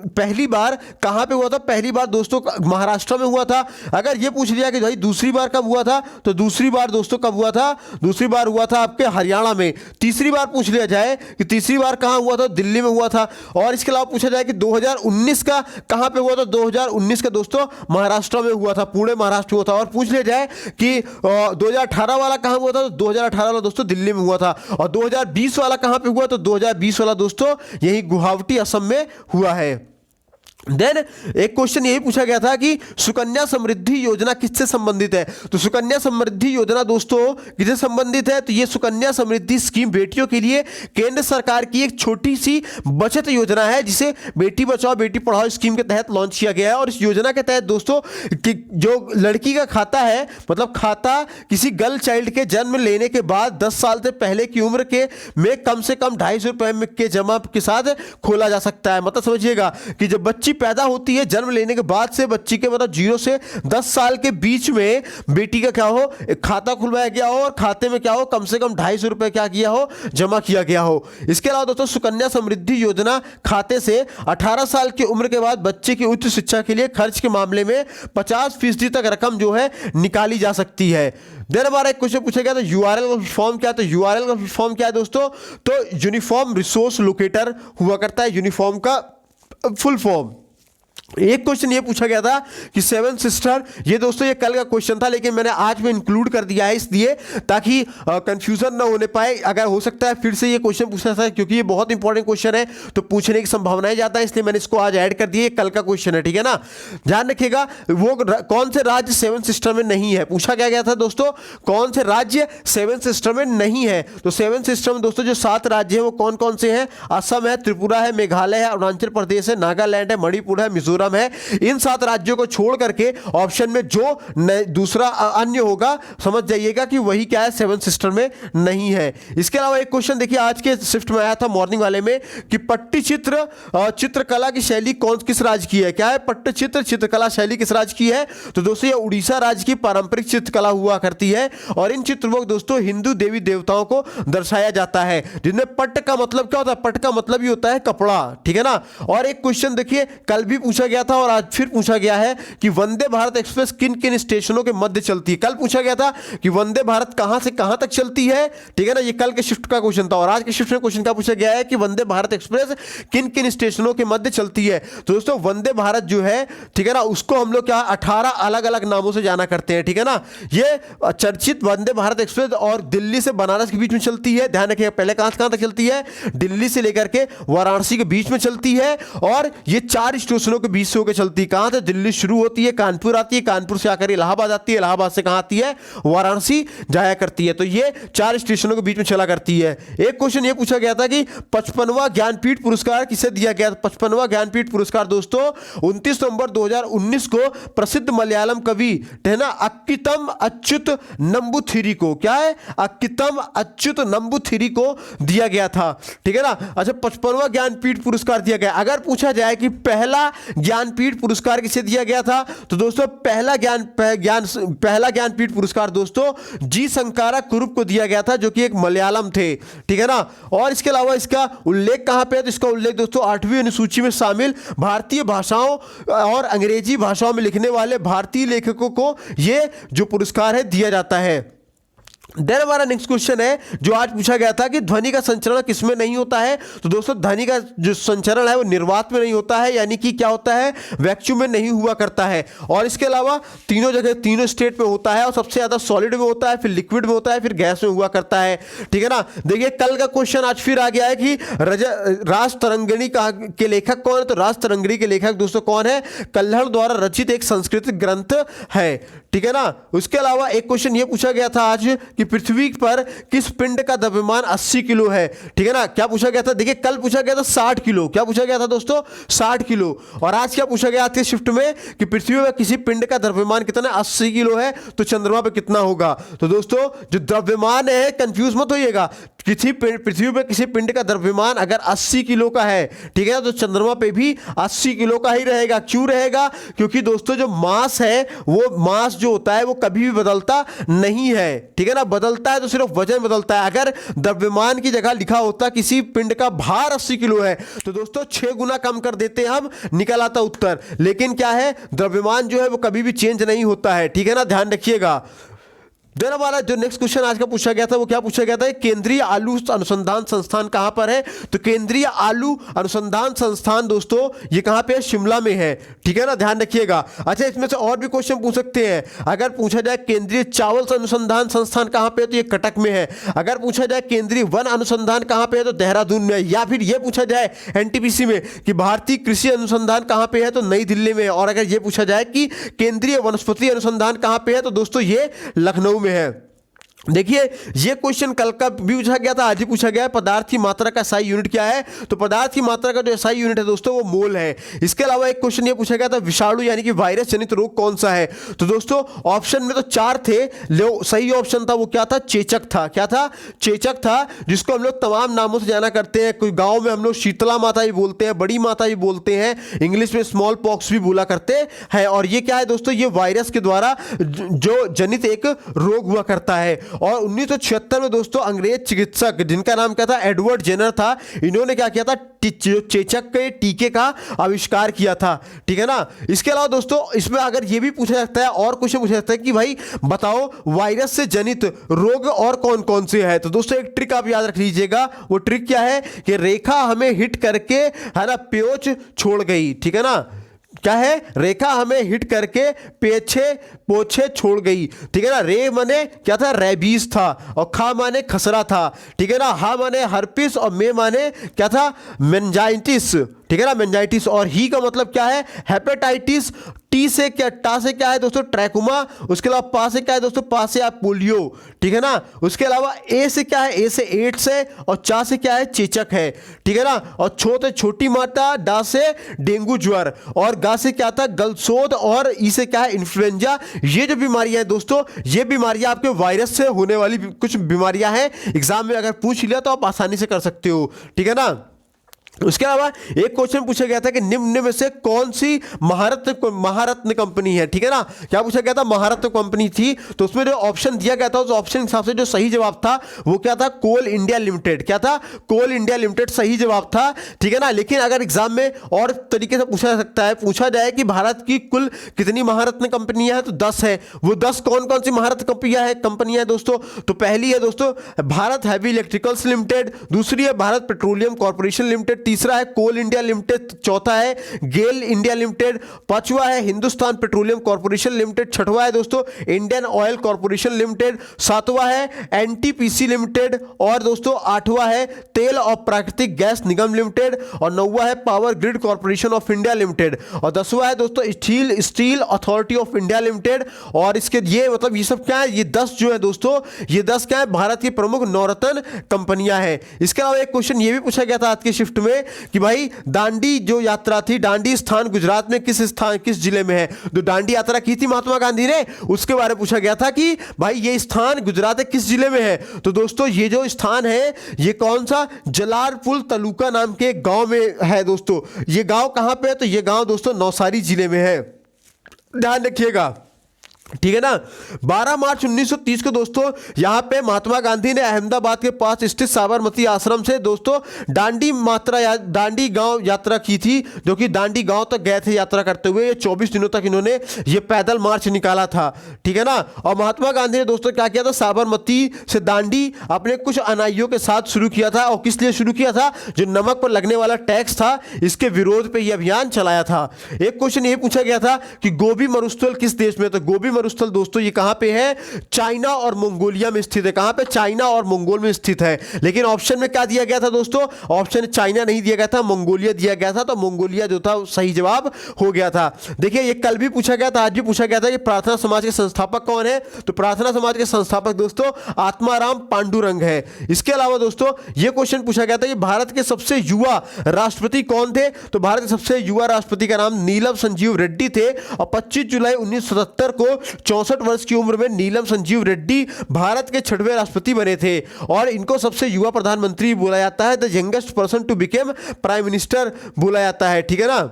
Speaker 1: पहली बार कहां पे हुआ था? पहली बार दोस्तों महाराष्ट्र में हुआ था। अगर ये पूछ लिया कि भाई दूसरी बार कब हुआ था? तो दूसरी बार दोस्तों कब हुआ था? दूसरी बार हुआ था आपके हरियाणा में। तीसरी बार पूछ लिया जाए कि तीसरी बार कहां हुआ था? दिल्ली में हुआ था। और इसके अलावा पूछा जाए कि 2019 का कहां पे हुआ था? 2019 का दोस्तों महाराष्ट्र में हुआ था, पुणे महाराष्ट्र हुआ था। और पूछ लिया जाए कि 2018 वाला कहां हुआ था? तो 2018 वाला दोस्तों दिल्ली में हुआ था। और 2020 वाला कहां पे हुआ? तो 2020 वाला दोस्तों यही गुवाहाटी असम में हुआ है। देन एक क्वेश्चन यही पूछा गया था कि सुकन्या समृद्धि योजना किससे संबंधित है? तो सुकन्या समृद्धि योजना दोस्तों किससे संबंधित है? तो ये सुकन्या समृद्धि स्कीम बेटियों के लिए केंद्र सरकार की एक छोटी सी बचत योजना है, जिसे बेटी बचाओ बेटी पढ़ाओ स्कीम के तहत लॉन्च किया गया है। और इस योजना के तहत दोस्तों कि जो लड़की का खाता है, मतलब खाता किसी गर्ल चाइल्ड के जन्म लेने के बाद 10 साल से पहले की उम्र के में कम से कम 250 रुपए के जमा के साथ खोला जा सकता है। मतलब समझिएगा कि जब बच्ची पैदा होती है, जन्म लेने के बाद से बच्ची के मतलब 0 से 10 साल के बीच में बेटी का क्या हो, खाता खुलवाया गया हो और खाते में क्या हो, कम से कम 250 रुपए क्या किया हो, जमा किया गया हो। इसके अलावा दोस्तों सुकन्या समृद्धि योजना खाते से 18 साल की उम्र के बाद बच्चे की उच्च शिक्षा के लिए खर्च के मामले में 50% तक रकम जो है निकाली जा सकती है। देन हमारा एक क्वेश्चन पूछा गया था यूआरएल का फॉर्म क्या? तो यूआरएल का फॉर्म क्या है दोस्तों? तो यूनिफॉर्म रिसोर्स लोकेटर हुआ करता है, यूनिफॉर्म का फुल फॉर्म। एक क्वेश्चन ये पूछा गया था कि 7 सिस्टर, ये दोस्तों ये कल का क्वेश्चन था लेकिन मैंने आज में इंक्लूड कर दिया है इसलिए ताकि कंफ्यूजन ना होने पाए। अगर हो सकता है फिर से ये क्वेश्चन पूछना था, क्योंकि ये बहुत इंपॉर्टेंट क्वेश्चन है तो पूछने की संभावनाएं ज्यादा है, इसलिए मैंने इसको आज ऐड कर दिया। कल का क्वेश्चन है, ठीक है ना। ध्यान रखिएगा वो कौन से राज्य 7 सिस्टर में नहीं है, पूछा गया था दोस्तों कौन से राज्य 7 सिस्टर में नहीं है। तो 7 सिस्टर में दोस्तों जो 7 राज्य हैं वो कौन कौन से हैं? असम है, त्रिपुरा है, मेघालय है, अरुणाचल प्रदेश है, नागालैंड है, मणिपुर है, मिजोरम है। इन 7 राज्यों को छोड़ करके ऑप्शन में जो दूसरा अन्य होगा समझ जाइएगा कि वही क्या है 7 सिस्टर में नहीं है। इसके अलावा एक क्वेश्चन देखिए आज के शिफ्ट में आया था मॉर्निंग वाले में कि पट्टचित्र चित्रकला की शैली किस राज्य की है? क्या है पट्टचित्र चित्रकला शैली किस राज्य की है? तो दोस्तों ये उड़ीसा राज्य की पारंपरिक चित्रकला हुआ करती है। और इन चित्रों दोस्तों हिंदू देवी देवताओं को दर्शाया जाता है, जिनमें पट्ट का मतलब क्या होता है? पट्ट का मतलब ही होता है कपड़ा, ठीक है ना। और एक क्वेश्चन देखिए कल भी पूछा गया था और आज फिर पूछा गया है कि वंदे भारत एक्सप्रेस किन किन स्टेशनों के मध्य चलती है? कल पूछा गया था कि वंदे भारत कहां से कहां तक चलती है, ठीक है ना। ये कल के शिफ्ट का क्वेश्चन था। और आज के शिफ्ट में क्वेश्चन का पूछा गया है कि वंदे भारत एक्सप्रेस किन किन स्टेशनों के मध्य चलती है। तो दोस्तों वंदे भारत जो है, ठीक है ना, उसको हम लोग क्या 18 अलग अलग नामों से जाना करते हैं, ठीक है ना। ये चर्चित वंदे भारत एक्सप्रेस और दिल्ली से बनारस के बीच में चलती है। ध्यान रखिएगा पहले कहां तक चलती है? दिल्ली से लेकर के वाराणसी के बीच में चलती है। और ये 4 स्टेशनों स्टेशनों के बीच से होकर चलती है। कहाँ से? दिल्ली शुरू होती है, कानपुर आती है, कानपुर से आकर इलाहाबाद आती है, इलाहाबाद से कहाँ आती है? वाराणसी जाया करती है। तो ये 4 स्टेशनों के बीच में चला करती है। एक क्वेश्चन ये पूछा गया था कि 55वां ज्ञानपीठ पुरस्कार किसे दिया गया? 55वां ज्ञानपीठ पुरस्कार दोस्तों 29 नवंबर 2019 को प्रसिद्ध मलयालम कवि है ना अक्कितम अच्युत नंबूथिरी को, क्या है? अक्कितम अच्युत नंबूथिरी को दिया गया था। ठीक है ना। अच्छा, 55वां ज्ञानपीठ पुरस्कार दिया गया। अगर पूछा जाए कि पहला ज्ञानपीठ पुरस्कार किसे दिया गया था, तो दोस्तों पहला ज्ञानपीठ पुरस्कार दोस्तों जी शंकरा कुरुप को दिया गया था, जो कि एक मलयालम थे। ठीक है ना। और इसके अलावा इसका उल्लेख कहां पे है? तो इसका उल्लेख दोस्तों 8वीं अनुसूची में शामिल भारतीय भाषाओं और अंग्रेजी भाषाओं में लिखने वाले भारतीय लेखकों को यह जो पुरस्कार है दिया जाता है। देन हमारा नेक्स्ट क्वेश्चन है जो आज पूछा गया था कि ध्वनि का संचरण किसमें नहीं होता है? तो दोस्तों ध्वनि का जो संचरण है वो निर्वात में नहीं होता है, यानी कि क्या होता है? वैक्यूम में नहीं हुआ करता है। और इसके अलावा तीनों जगह, तीनों स्टेट में होता है, और सबसे ज्यादा सॉलिड में होता है, फिर लिक्विड में होता है, फिर गैस में हुआ करता है। ठीक है ना। देखिए कल का क्वेश्चन आज फिर आ गया है कि राज तरंगिणी के लेखक कौन है? तो राज तरंगिणी के लेखक दोस्तों कौन है? कल्हड़ द्वारा रचित एक संस्कृत ग्रंथ है। ठीक है ना। उसके अलावा एक क्वेश्चन ये पूछा गया था आज कि पृथ्वी पर किस पिंड का द्रव्यमान 80 किलो है? ठीक है ना। क्या पूछा गया था? देखिए कल पूछा गया था 60 किलो। क्या पूछा गया था दोस्तों? 60 किलो। और आज क्या पूछा गया आज शिफ्ट में कि पृथ्वी पर किसी पिंड का द्रव्यमान कितना? 80 किलो है। तो चंद्रमा पे कितना होगा? तो दोस्तों जो द्रव्यमान है, कंफ्यूज मत होइएगा, पृथ्वी पर किसी पिंड का द्रव्यमान अगर 80 किलो का है, ठीक है, तो चंद्रमा पे भी 80 किलो का ही रहेगा। क्यों रहेगा? क्योंकि दोस्तों जो मास है, वो मास जो होता है वो कभी भी बदलता नहीं है। ठीक है ना। बदलता है तो सिर्फ वजन बदलता है। अगर द्रव्यमान की जगह लिखा होता किसी पिंड का भार 80 किलो है, तो दोस्तों 6 गुना कम कर देते हम, निकल आता उत्तर। लेकिन क्या है, द्रव्यमान जो है वो कभी भी चेंज नहीं होता है। ठीक है ना, ध्यान रखिएगा। देन हमारा जो नेक्स्ट क्वेश्चन आज का पूछा गया था वो क्या पूछा गया था? केंद्रीय आलू अनुसंधान संस्थान कहां पर है? तो केंद्रीय आलू अनुसंधान संस्थान दोस्तों ये कहां पे है? शिमला में है। ठीक है ना, ध्यान रखिएगा। अच्छा, इसमें से और भी क्वेश्चन पूछ सकते हैं। अगर पूछा जाए केंद्रीय चावल अनुसंधान संस्थान कहां पे है, तो ये कटक में है। अगर पूछा जाए केंद्रीय वन अनुसंधान कहां पे है, तो देहरादून में है। या फिर ये पूछा जाए एनटीपीसी में कि भारतीय कृषि अनुसंधान कहां पे है, तो नई दिल्ली में है। और अगर ये पूछा जाए कि केंद्रीय वनस्पति अनुसंधान कहां पे है, तो दोस्तों ये लखनऊ में है। देखिए ये क्वेश्चन कल का भी पूछा गया था, आज ही पूछा गया है। पदार्थ की मात्रा का SI यूनिट क्या है? तो पदार्थ की मात्रा का जो SI यूनिट है दोस्तों वो मोल है। इसके अलावा एक क्वेश्चन ये पूछा गया था विषाणु यानी कि वायरस जनित रोग कौन सा है? तो दोस्तों ऑप्शन में तो 4 थे, सही ऑप्शन था वो क्या था? चेचक था। क्या था? चेचक था, जिसको हम लोग तमाम नामों से जाना करते हैं। कोई गाँव में हम लोग शीतला माता भी बोलते हैं, बड़ी माता भी बोलते हैं, इंग्लिश में स्मॉल पॉक्स भी बोला करते हैं। और ये क्या है दोस्तों? ये वायरस के द्वारा जो जनित एक रोग हुआ करता है। और 1976 में दोस्तों अंग्रेज चिकित्सक जिनका नाम क्या था? एडवर्ड जेनर था। इन्होंने क्या किया था? चेचक के टीके का आविष्कार किया था। ठीक है ना। इसके अलावा दोस्तों इसमें अगर ये भी पूछा जाता है, और क्वेश्चन पूछा जाता है कि भाई बताओ वायरस से जनित रोग और कौन कौन से है, तो दोस्तों एक ट्रिक आप याद रख लीजिएगा। वो ट्रिक क्या है कि रेखा हमें हिट करके है ना प्योच छोड़ गई। ठीक है ना। क्या है? रेखा हमें हिट करके पोछे छोड़ गई। ठीक है ना। रे माने क्या था? रेबीज था। और खा माने खसरा था। ठीक है ना। हा माने हर्पिस, और मे माने क्या था? मेंजाइटिस। ठीक है ना, मेंजाइटिस। और ही का मतलब क्या है? हेपेटाइटिस। टी से क्या, टा से क्या है दोस्तों? ट्रैकोमा। उसके अलावा पा से क्या है दोस्तों? पा से आप पोलियो। ठीक है ना। उसके अलावा ए से क्या है? ए से एड्स है। और चा से क्या है? चेचक है। ठीक है ना। और छो से छोटी माता, डा से डेंगू ज्वर, और गा से क्या था? गलसोद, और ई से क्या है? इन्फ्लुएंजा। ये जो बीमारियां हैं दोस्तों, ये बीमारियां आपके वायरस से होने वाली कुछ बीमारियां हैं। एग्जाम में अगर पूछ लिया तो आप आसानी से कर सकते हो। ठीक है ना। उसके अलावा एक क्वेश्चन पूछा गया था कि निम्न में से कौन सी महारत्न कंपनी है? ठीक है ना। क्या पूछा गया था? महारत्न कंपनी थी। तो उसमें जो ऑप्शन दिया गया था उस ऑप्शन के हिसाब से जो सही जवाब था वो क्या था? कोल इंडिया लिमिटेड। क्या था? कोल इंडिया लिमिटेड सही जवाब था। ठीक है ना। लेकिन अगर एग्जाम में और तरीके से पूछा जा सकता है, पूछा जाए कि भारत की कुल कितनी महारत्न कंपनियां हैं, तो 10 है। वो 10 कौन कौन सी महारत्न कंपनियां हैं दोस्तों? तो पहली है दोस्तों भारत हैवी इलेक्ट्रिकल्स लिमिटेड, दूसरी है भारत पेट्रोलियम कॉर्पोरेशन लिमिटेड, तीसरा है कोल इंडिया लिमिटेड, चौथा है गेल इंडिया लिमिटेड, पांचवा है हिंदुस्तान पेट्रोलियम कॉर्पोरेशन लिमिटेड, छठवा है दोस्तों इंडियन ऑयल कॉर्पोरेशन लिमिटेड, सातवां है एनटीपीसी लिमिटेड, और दोस्तों आठवां है तेल और प्राकृतिक गैस निगम लिमिटेड, और नौवां है power grid corporation of India limited, और 10वां है दोस्तों steel authority of India limited. और इसके ये मतलब ये सब क्या है, ये 10 जो है दोस्तों, ये 10 क्या है, भारत की प्रमुख नवरत्न कंपनियां हैं। इसके अलावा एक क्वेश्चन ये भी पूछा गया था आज के शिफ्ट में कि भाई दांडी जो यात्रा थी, दांडी स्थान गुजरात में किस जिले में है। तो दांडी यात्रा की थी महात्मा गांधी ने, उसके बारे में पूछा गया था कि भाई ये स्थान गुजरात के किस जिले में है। तो दोस्तों ये जो स्थान है ये कौन सा, जलालपुर तालुका नाम के गांव में है दोस्तों। ये गांव कहां पे है, तो ये गांव दोस्तों नवसारी जिले में है, ध्यान रखिएगा, ठीक है ना। 12 मार्च 1930 को दोस्तों यहां पे महात्मा गांधी ने अहमदाबाद के पास स्थित साबरमती आश्रम से दोस्तों दांडी गांव यात्रा की थी, जो कि दांडी गांव तक गए थे यात्रा करते हुए। ये 24 दिनों तक इन्होंने ये पैदल मार्च निकाला था, ठीक है ना। और महात्मा गांधी ने दोस्तों क्या किया था, साबरमती से दांडी अपने कुछ अनुयायियों के साथ शुरू किया था। और किस लिए शुरू किया था, जो नमक पर लगने वाला टैक्स था इसके विरोध पे ये अभियान चलाया था। एक क्वेश्चन ये पूछा गया था कि गोबी मरुस्थल किस देश में, तो गोबी मरुस्थल दोस्तों ये कहां पे है, चाइना और मंगोलिया में स्थित है। कहां पे, चाइना और मंगोल में स्थित है। लेकिन ऑप्शन में क्या दिया गया था दोस्तों, ऑप्शन चाइना नहीं दिया गया था, मंगोलिया दिया गया था। तो मंगोलिया जो था सही जवाब हो गया था। देखिए ये कल भी पूछा गया था, आज भी पूछा गया था कि प्रार्थना समाज के संस्थापक कौन है। तो प्रार्थना समाज के संस्थापक दोस्तों आत्माराम पांडुरंग है। इसके अलावा दोस्तों ये क्वेश्चन पूछा गया था कि भारत के सबसे युवा राष्ट्रपति कौन थे। तो भारत के सबसे युवा राष्ट्रपति का नाम नीलम संजीव रेड्डी थे। और 25 जुलाई 1977 को 64 वर्ष की उम्र में नीलम संजीव रेड्डी भारत के 6वें राष्ट्रपति बने थे। और इनको सबसे युवा प्रधानमंत्री बोला जाता है, the youngest person to became prime minister बोला जाता है, ठीक है ना।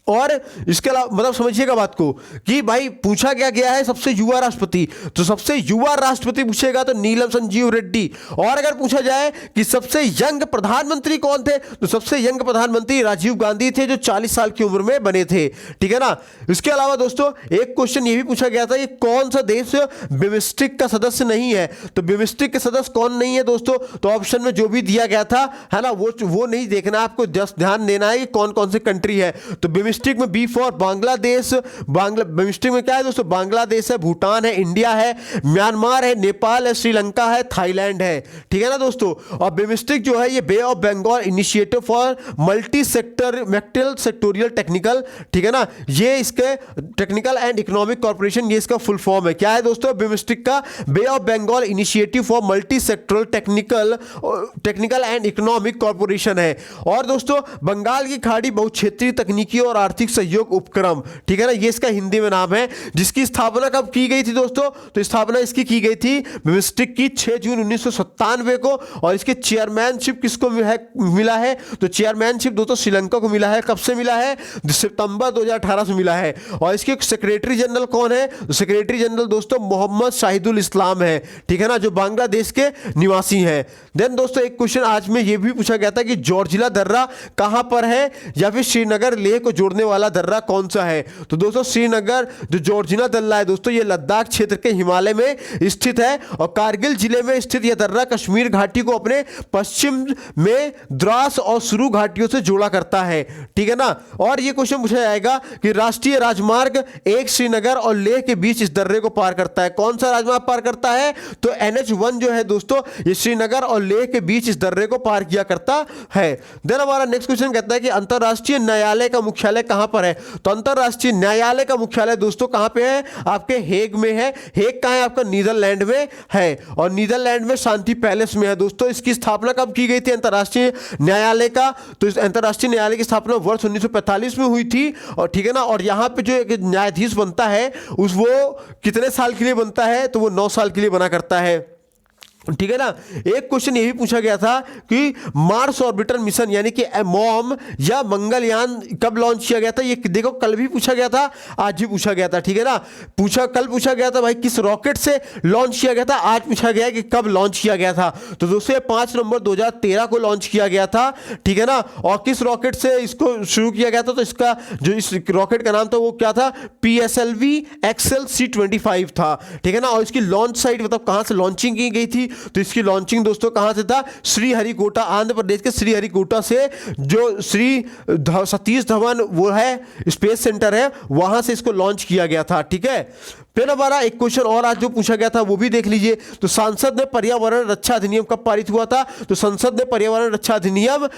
Speaker 1: और इसके अलावा मतलब समझिएगा बात को कि भाई पूछा गया है सबसे युवा राष्ट्रपति, तो सबसे युवा राष्ट्रपति पूछेगा तो नीलम संजीव रेड्डी। और अगर पूछा जाए कि सबसे यंग प्रधानमंत्री कौन थे, तो सबसे यंग प्रधानमंत्री राजीव गांधी थे, जो 40 साल की उम्र में बने थे, ठीक है ना। इसके अलावा दोस्तों एक क्वेश्चन ये भी पूछा गया था कि कौन सा देश बिम्स्टेक का सदस्य नहीं है। तो बिम्स्टेक के सदस्य कौन नहीं है दोस्तों, तो ऑप्शन में जो भी दिया गया था है ना, वो नहीं देखना, आपको जस्ट ध्यान देना है कि कौन कौन सी कंट्री है। तो बिम्स्टेक में बी फॉर बांग्लादेश, बिम्स्टेक में क्या है दोस्तों, बांग्लादेश है, भूटान है, इंडिया है, म्यांमार है, नेपाल है, श्रीलंका है, थाईलैंड है, ठीक है ना दोस्तों। और बिम्स्टेक जो है ये bay of Bengal initiative for multi sectorial technical, ठीक है ना, ये इसके टेक्निकल एंड इकोनॉमिक कॉर्पोरेशन, ये इसका फुल फॉर्म है। क्या है दोस्तों, बिम्स्टेक का bay of Bengal initiative for multi sectoral technical and economic corporation है। और दोस्तों बंगाल की खाड़ी बहुक्षेत्रीय तकनीकी और आर्थिक सहयोग उपक्रम, ठीक है ना, ये इसका हिंदी में नाम है, जिसकी स्थापना कब की गई थी दोस्तों, तो स्थापना इसकी की गई थी बिम्स्टेक की 6 जून 1997 को। और इसके चेयरमैनशिप किसको मिला है, तो चेयरमैनशिप दोस्तों श्रीलंका को मिला है। कब से मिला है, सितंबर 2018 से मिला है। और इसके सेक्रेटरी जनरल कौन है, तो सेक्रेटरी जनरल दोस्तों मोहम्मद शाहिदुल इस्लाम है, ठीक है ना, जो बांग्लादेश के निवासी हैं। देन दोस्तों एक क्वेश्चन आज में यह भी पूछा गया था कि जोजिला दर्रा कहां पर है, या फिर श्रीनगर लेह को जोड़ने वाला दर्रा कौन सा है। तो दोस्तों श्रीनगर जो जोजिला दर्रा है दोस्तों, ये लद्दाख क्षेत्र के हिमालय में स्थित है। और कारगिल जिले में स्थित यह दर्रा कश्मीर घाटी को अपने पश्चिम में द्रास और सुरू घाटियों से जोड़ा करता है, ठीक है ना। और ये क्वेश्चन पूछा जाएगा कि राष्ट्रीय राजमार्ग 1 श्रीनगर और लेह के बीच इस दर्रे को पार करता है। कौन सा राजमार्ग पार करता है, तो NH1 जो है दोस्तों, ये श्रीनगर और लेह के बीच इस दर्रे को पार किया करता है। देन हमारा नेक्स्ट क्वेश्चन कहता है कि अंतरराष्ट्रीय न्यायालय का मुख्यालय कहां पर है। तो अंतरराष्ट्रीय न्यायालय का मुख्यालय दोस्तों कहां पे है, आपके हेग में है। हेग कहां है, आपका नीदरलैंड में है। और नीदरलैंड में शांति पैलेस में है दोस्तों। इसकी स्थापना कब की गई थी अंतरराष्ट्रीय न्यायालय का, तो इस अंतरराष्ट्रीय न्यायालय की स्थापना वर्ष 1945 में हुई थी। और ठीक है ना, और यहां पे जो एक न्यायाधीश बनता है वो कितने साल के लिए बनता है, तो वो 9 साल के लिए बना करता है, ठीक है ना। एक क्वेश्चन ये भी पूछा गया था कि मार्स ऑर्बिटर मिशन यानी कि मॉम या मंगलयान कब लॉन्च किया गया था। ये देखो कल भी पूछा गया था, आज भी पूछा गया था, ठीक है ना। कल पूछा गया था भाई किस रॉकेट से लॉन्च किया गया था, आज पूछा गया कि कब लॉन्च किया गया था। तो दोस्तों 5 नवंबर 2013 को लॉन्च किया गया था, ठीक है ना। और किस रॉकेट से इसको शुरू किया गया था, तो इसका जो इस रॉकेट का नाम था वो क्या था, PSLV XL C-25 था, ठीक है ना। और इसकी लॉन्च साइट मतलब कहां से लॉन्चिंग की गई थी, तो इसकी लॉन्चिंग दोस्तों कहां से था, श्रीहरिकोटा, आंध्र प्रदेश के श्रीहरिकोटा से, जो श्री सतीश धवन वो है स्पेस सेंटर है, वहां से इसको लॉन्च किया गया था। ठीक है, फिर हमारा एक क्वेश्चन और आज जो पूछा गया था वो भी देख लीजिए। तो संसद में पर्यावरण रक्षा अधिनियम कब पारित हुआ था, तो संसद में पर्यावरण रक्षा अधिनियम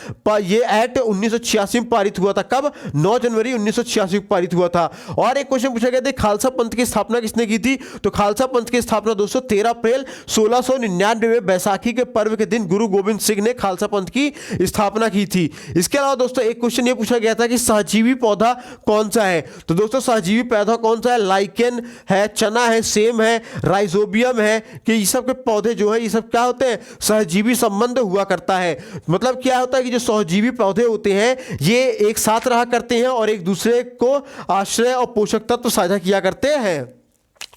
Speaker 1: ये एक्ट 1986 में पारित हुआ था। कब, 9 जनवरी 1986 में पारित हुआ था। और एक क्वेश्चन पूछा गया था खालसा पंथ की स्थापना किसने की थी, तो खालसा पंथ की स्थापना दोस्तों 13 अप्रैल 1699 में बैसाखी के पर्व के दिन गुरु गोविंद सिंह ने खालसा पंथ की स्थापना की थी। इसके अलावा दोस्तों एक क्वेश्चन ये पूछा गया था कि सहजीवी पौधा कौन सा है, तो दोस्तों सहजीवी पौधा कौन सा है, लाइकेन है, चना है, सेम है, राइजोबियम है, कि ये सब के पौधे जो है ये सब क्या होते हैं, सहजीवी संबंध हुआ करता है। मतलब क्या होता है कि जो सहजीवी पौधे होते हैं ये एक साथ रहा करते हैं और एक दूसरे को आश्रय और पोषक तत्व साझा किया करते हैं।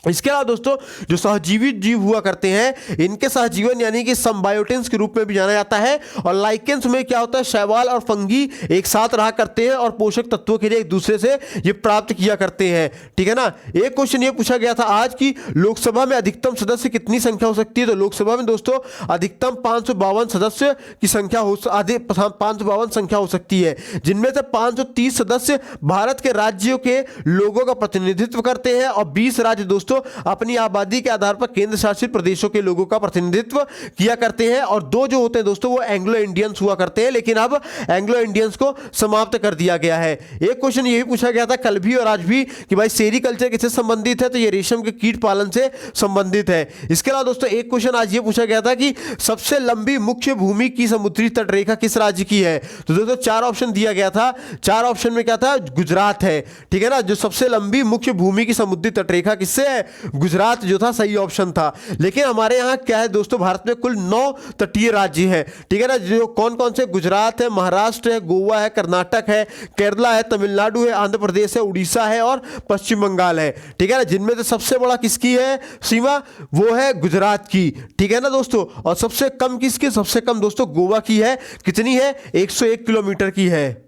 Speaker 1: इसके अलावा दोस्तों जो सहजीवी जीव हुआ करते हैं इनके सहजीवन यानी कि संबायोटेंस के रूप में भी जाना जाता है। और लाइकेंस में क्या होता है, शैवाल और फंगी एक साथ रहा करते हैं और पोषक तत्वों के लिए एक दूसरे से ये प्राप्त किया करते हैं। ठीक है ना। एक क्वेश्चन ये पूछा गया था आज की लोकसभा में अधिकतम सदस्य कितनी संख्या हो सकती है, तो लोकसभा में दोस्तों अधिकतम 552 सदस्य की संख्या 552 संख्या हो सकती है, जिनमें से 530 सदस्य भारत के राज्यों के लोगों का प्रतिनिधित्व करते हैं और 20 राज्य दोस्तों अपनी आबादी के आधार पर केंद्र शासित प्रदेशों के लोगों का प्रतिनिधित्व किया करते हैं। और 2 जो होते हैं दोस्तों वो एंग्लो इंडियंस हुआ करते हैं, लेकिन अब एंग्लो इंडियंस को समाप्त कर दिया गया है। एक क्वेश्चन ये भी पूछा गया था कल भी और आज भी कि भाई सेरीकल्चर किससे संबंधित है, तो ये रेशम के कीट पालन से संबंधित है। इसके अलावा दोस्तों एक क्वेश्चन आज ये पूछा गया था कि सबसे लंबी मुख्य भूमि की समुद्री तटरेखा किस राज्य की है, तो दोस्तों 4 ऑप्शन दिया गया था। 4 ऑप्शन में क्या था, गुजरात है। ठीक है ना, जो सबसे लंबी मुख्य भूमि की समुद्री तटरेखा किससे है, गुजरात जो था सही ऑप्शन था। लेकिन हमारे यहाँ क्या है दोस्तों, भारत में कुल 9 तटीय राज्य हैं। ठीक है ना, जो कौन कौन से, गुजरात है, महाराष्ट्र है, गोवा है, कर्नाटक है, केरला है, तमिलनाडु है, आंध्र प्रदेश है, उड़ीसा है और पश्चिम बंगाल है। ठीक है ना, जिनमें से सबसे बड़ा किसकी है सीमा, वो है गुजरात की। ठीक है ना दोस्तों, और सबसे कम किसकी, सबसे कम दोस्तों गोवा की है। कितनी है, 101 किलोमीटर की है।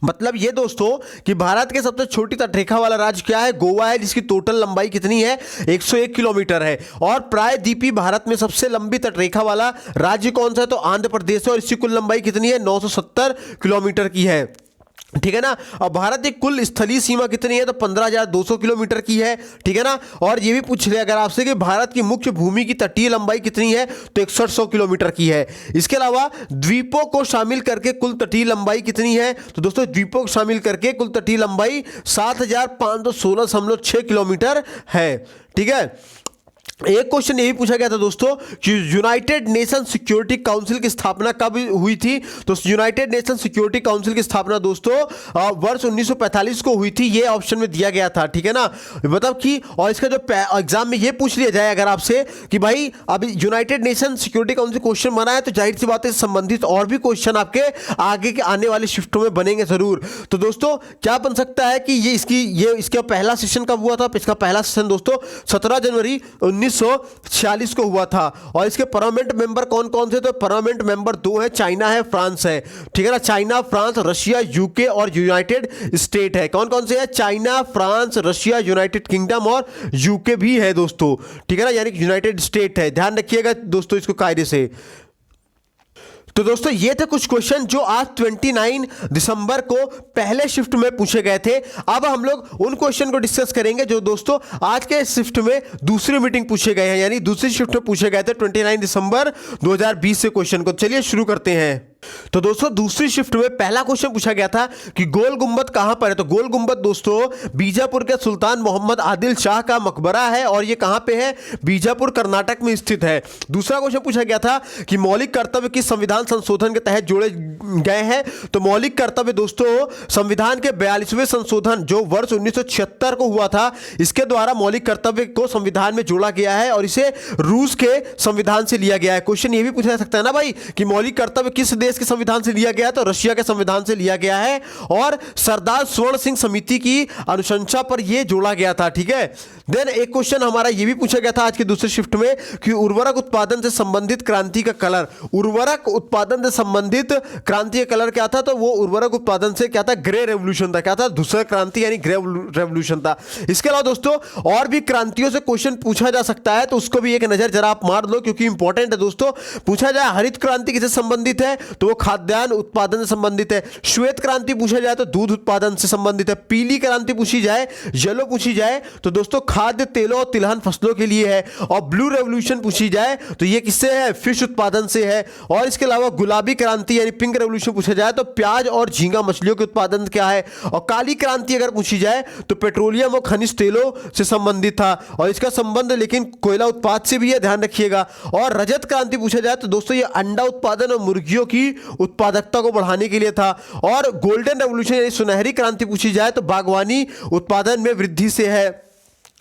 Speaker 1: मतलब ये दोस्तों कि भारत के सबसे छोटी तटरेखा वाला राज्य क्या है, गोवा है, जिसकी टोटल लंबाई कितनी है, 101 किलोमीटर है। और प्रायद्वीपीय भारत में सबसे लंबी तटरेखा वाला राज्य कौन सा है, तो आंध्र प्रदेश है और इसकी कुल लंबाई कितनी है, 970 किलोमीटर की है। ठीक है ना। और भारत की कुल स्थलीय सीमा कितनी है, तो 15,200 किलोमीटर की है। ठीक है ना। और ये भी पूछ ले अगर आपसे कि भारत की मुख्य भूमि की तटीय लंबाई कितनी है, तो 6100 किलोमीटर की है। इसके अलावा द्वीपों को शामिल करके कुल तटीय लंबाई कितनी है, तो दोस्तों द्वीपों को शामिल करके कुल तटीय लंबाई 7516.6 किलोमीटर है। ठीक है। एक क्वेश्चन यही पूछा गया था दोस्तों कि यूनाइटेड नेशन सिक्योरिटी काउंसिल की स्थापना कब हुई थी, तो यूनाइटेड नेशन सिक्योरिटी काउंसिल की स्थापना दोस्तों वर्ष 1945 को हुई थी, ये ऑप्शन में दिया गया था। ठीक है ना। मतलब कि और इसका जो एग्जाम में ये पूछ लिया जाए अगर आपसे कि भाई अभी United nation security council question बना है, तो जाहिर सी बात है संबंधित और भी क्वेश्चन आपके आगे के आने वाले शिफ्टों में बनेंगे जरूर। तो दोस्तों क्या बन सकता है कि इसका पहला सेशन कब हुआ था, इसका पहला सेशन दोस्तों 17 जनवरी 1946 को हुआ था। और इसके परमानेंट मेंबर कौन कौन से, तो परमानेंट मेंबर 2 है, चाइना है, फ्रांस है। ठीक है ना, चाइना, फ्रांस, रशिया, यूके और यूनाइटेड स्टेट है। कौन कौन से है, China, France, Russia, United kingdom और यूके भी है दोस्तों। ठीक है ना, यानी कि यूनाइटेड स्टेट है, ध्यान रखिएगा दोस्तों इसको कायदे से। तो दोस्तों ये थे कुछ क्वेश्चन जो आज 29 दिसंबर को पहले शिफ्ट में पूछे गए थे। अब हम लोग उन क्वेश्चन को डिस्कस करेंगे जो दोस्तों आज के शिफ्ट में दूसरी मीटिंग पूछे गए हैं, यानी दूसरी शिफ्ट में पूछे गए थे 29 दिसंबर 2020 से क्वेश्चन को। चलिए शुरू करते हैं। तो दोस्तों दूसरी शिफ्ट में पहला क्वेश्चन पूछा गया था कि गोल गुंबद कहां पर है, तो गोल गुंबद दोस्तों बीजापुर के सुल्तान मोहम्मद आदिल शाह का मकबरा है और यह कहां पे है, बीजापुर कर्नाटक में स्थित है। दूसरा क्वेश्चन पूछा गया था कि मौलिक कर्तव्य किस संविधान संशोधन के तहत जोड़े गए हैं, तो मौलिक कर्तव्य दोस्तों संविधान के 42वें संशोधन जो वर्ष 1976 को हुआ था, इसके द्वारा मौलिक कर्तव्य को संविधान में जोड़ा गया है और इसे रूस के संविधान से लिया गया है। क्वेश्चन यह भी पूछा जा सकता है ना भाई कि मौलिक कर्तव्य किस देश के संविधान से लिया गया, तो रशिया के संविधान से लिया गया है और सरदार स्वर्ण सिंह समिति की अनुशंसा पर यह जोड़ा गया था। ठीक है, देन एक क्वेश्चन हमारा ये भी पूछा गया था आज के दूसरे शिफ्ट में कि उर्वरक उत्पादन से संबंधित क्रांति का कलर, उर्वरक उत्पादन से संबंधित क्रांति का कलर क्या था? तो वो उर्वरक उत्पादन से क्या था? ग्रे रेवोल्यूशन था। क्या था? धूसर क्रांति यानी ग्रे रेवोल्यूशन था। इसके अलावा दोस्तों और भी क्रांतियों से क्वेश्चन पूछा जा सकता है, तो उसको भी एक नजर जरा आप मार लो क्योंकि इंपॉर्टेंट है दोस्तों। पूछा जाए हरित क्रांति किससे संबंधित है? तो वो खाद्यान्न उत्पादन से संबंधित है। श्वेत क्रांति पूछा जाए तो दूध उत्पादन से संबंधित है। पीली क्रांति पूछी जाए, येलो पूछी जाए तो दोस्तों खाद्य तेलों और तिलहन फसलों के लिए है। और ब्लू रेवोल्यूशन पूछी जाए तो ये किससे है? फिश उत्पादन से है। और इसके अलावा गुलाबी क्रांति यानी पिंक रेवोल्यूशन पूछा जाए तो प्याज और झींगा मछलियों के उत्पादन क्या है। और काली क्रांति अगर पूछी जाए तो पेट्रोलियम और खनिज तेलों से संबंधित था, और इसका संबंध लेकिन कोयला उत्पाद से भी है, ध्यान रखिएगा। और रजत क्रांति पूछा जाए तो दोस्तों ये अंडा उत्पादन और मुर्गियों की उत्पादकता को बढ़ाने के लिए था। और गोल्डन रेवोल्यूशन यानी सुनहरी क्रांति पूछी जाए तो बागवानी उत्पादन में वृद्धि से है,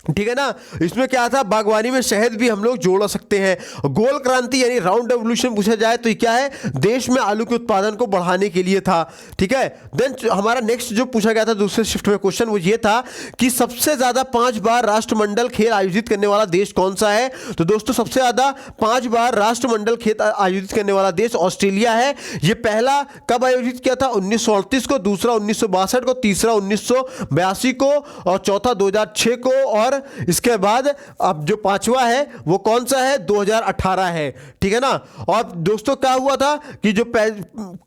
Speaker 1: ठीक है ना। इसमें क्या था? बागवानी में शहद भी हम लोग जोड़ सकते हैं। गोल क्रांति यानी राउंड रेवोल्यूशन पूछा जाए तो ये क्या है? देश में आलू के उत्पादन को बढ़ाने के लिए था, ठीक है। देन हमारा नेक्स्ट जो पूछा गया था दूसरे शिफ्ट में क्वेश्चन वो ये था कि सबसे ज्यादा 5 बार राष्ट्रमंडल खेल आयोजित करने वाला देश कौन सा है? तो दोस्तों सबसे ज्यादा 5 बार राष्ट्रमंडल खेल आयोजित करने वाला देश ऑस्ट्रेलिया है। ये पहला कब आयोजित किया था? 1938 को, दूसरा 1962 को, तीसरा 1982 को और चौथा 2006 को, और इसके बाद अब जो पांचवा है वो कौन सा है? 2018 है, ठीक है ना। और दोस्तों क्या हुआ था कि जो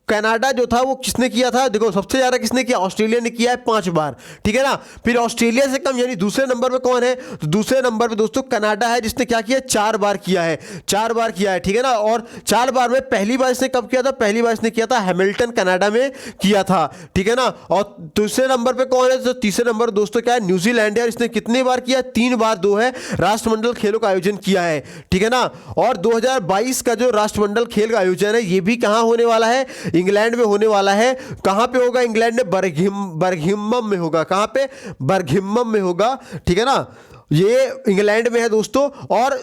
Speaker 1: कनाडा जो था वो किसने किया था? देखो सबसे ज्यादा किसने किया? ऑस्ट्रेलिया ने किया है 5 बार, ठीक है ना। फिर ऑस्ट्रेलिया से कम यानी दूसरे नंबर पे कौन है? तो दूसरे नंबर पे दोस्तों कनाडा है जिसने क्या किया? 4 बार किया है, 4 बार किया है, ठीक है ना। और 4 बार में पहली बार इसने कब किया था? पहली बार इसने किया था हैमिल्टन कनाडा में किया था, ठीक है ना। और दूसरे नंबर पे कौन है? तो तीसरे नंबर दोस्तों क्या है? न्यूजीलैंड है। इसने कितनी बार किया? 3 बार 2 है राष्ट्रमंडल खेलों का आयोजन किया है, ठीक है ना। और 2022 का जो राष्ट्रमंडल खेल का आयोजन है ये भी कहां होने वाला है? इंग्लैंड में होने वाला है। कहां पे होगा? इंग्लैंड में बर्मिंघम में होगा। कहां पे? बर्मिंघम में होगा, ठीक है ना। ये इंग्लैंड में है दोस्तों। और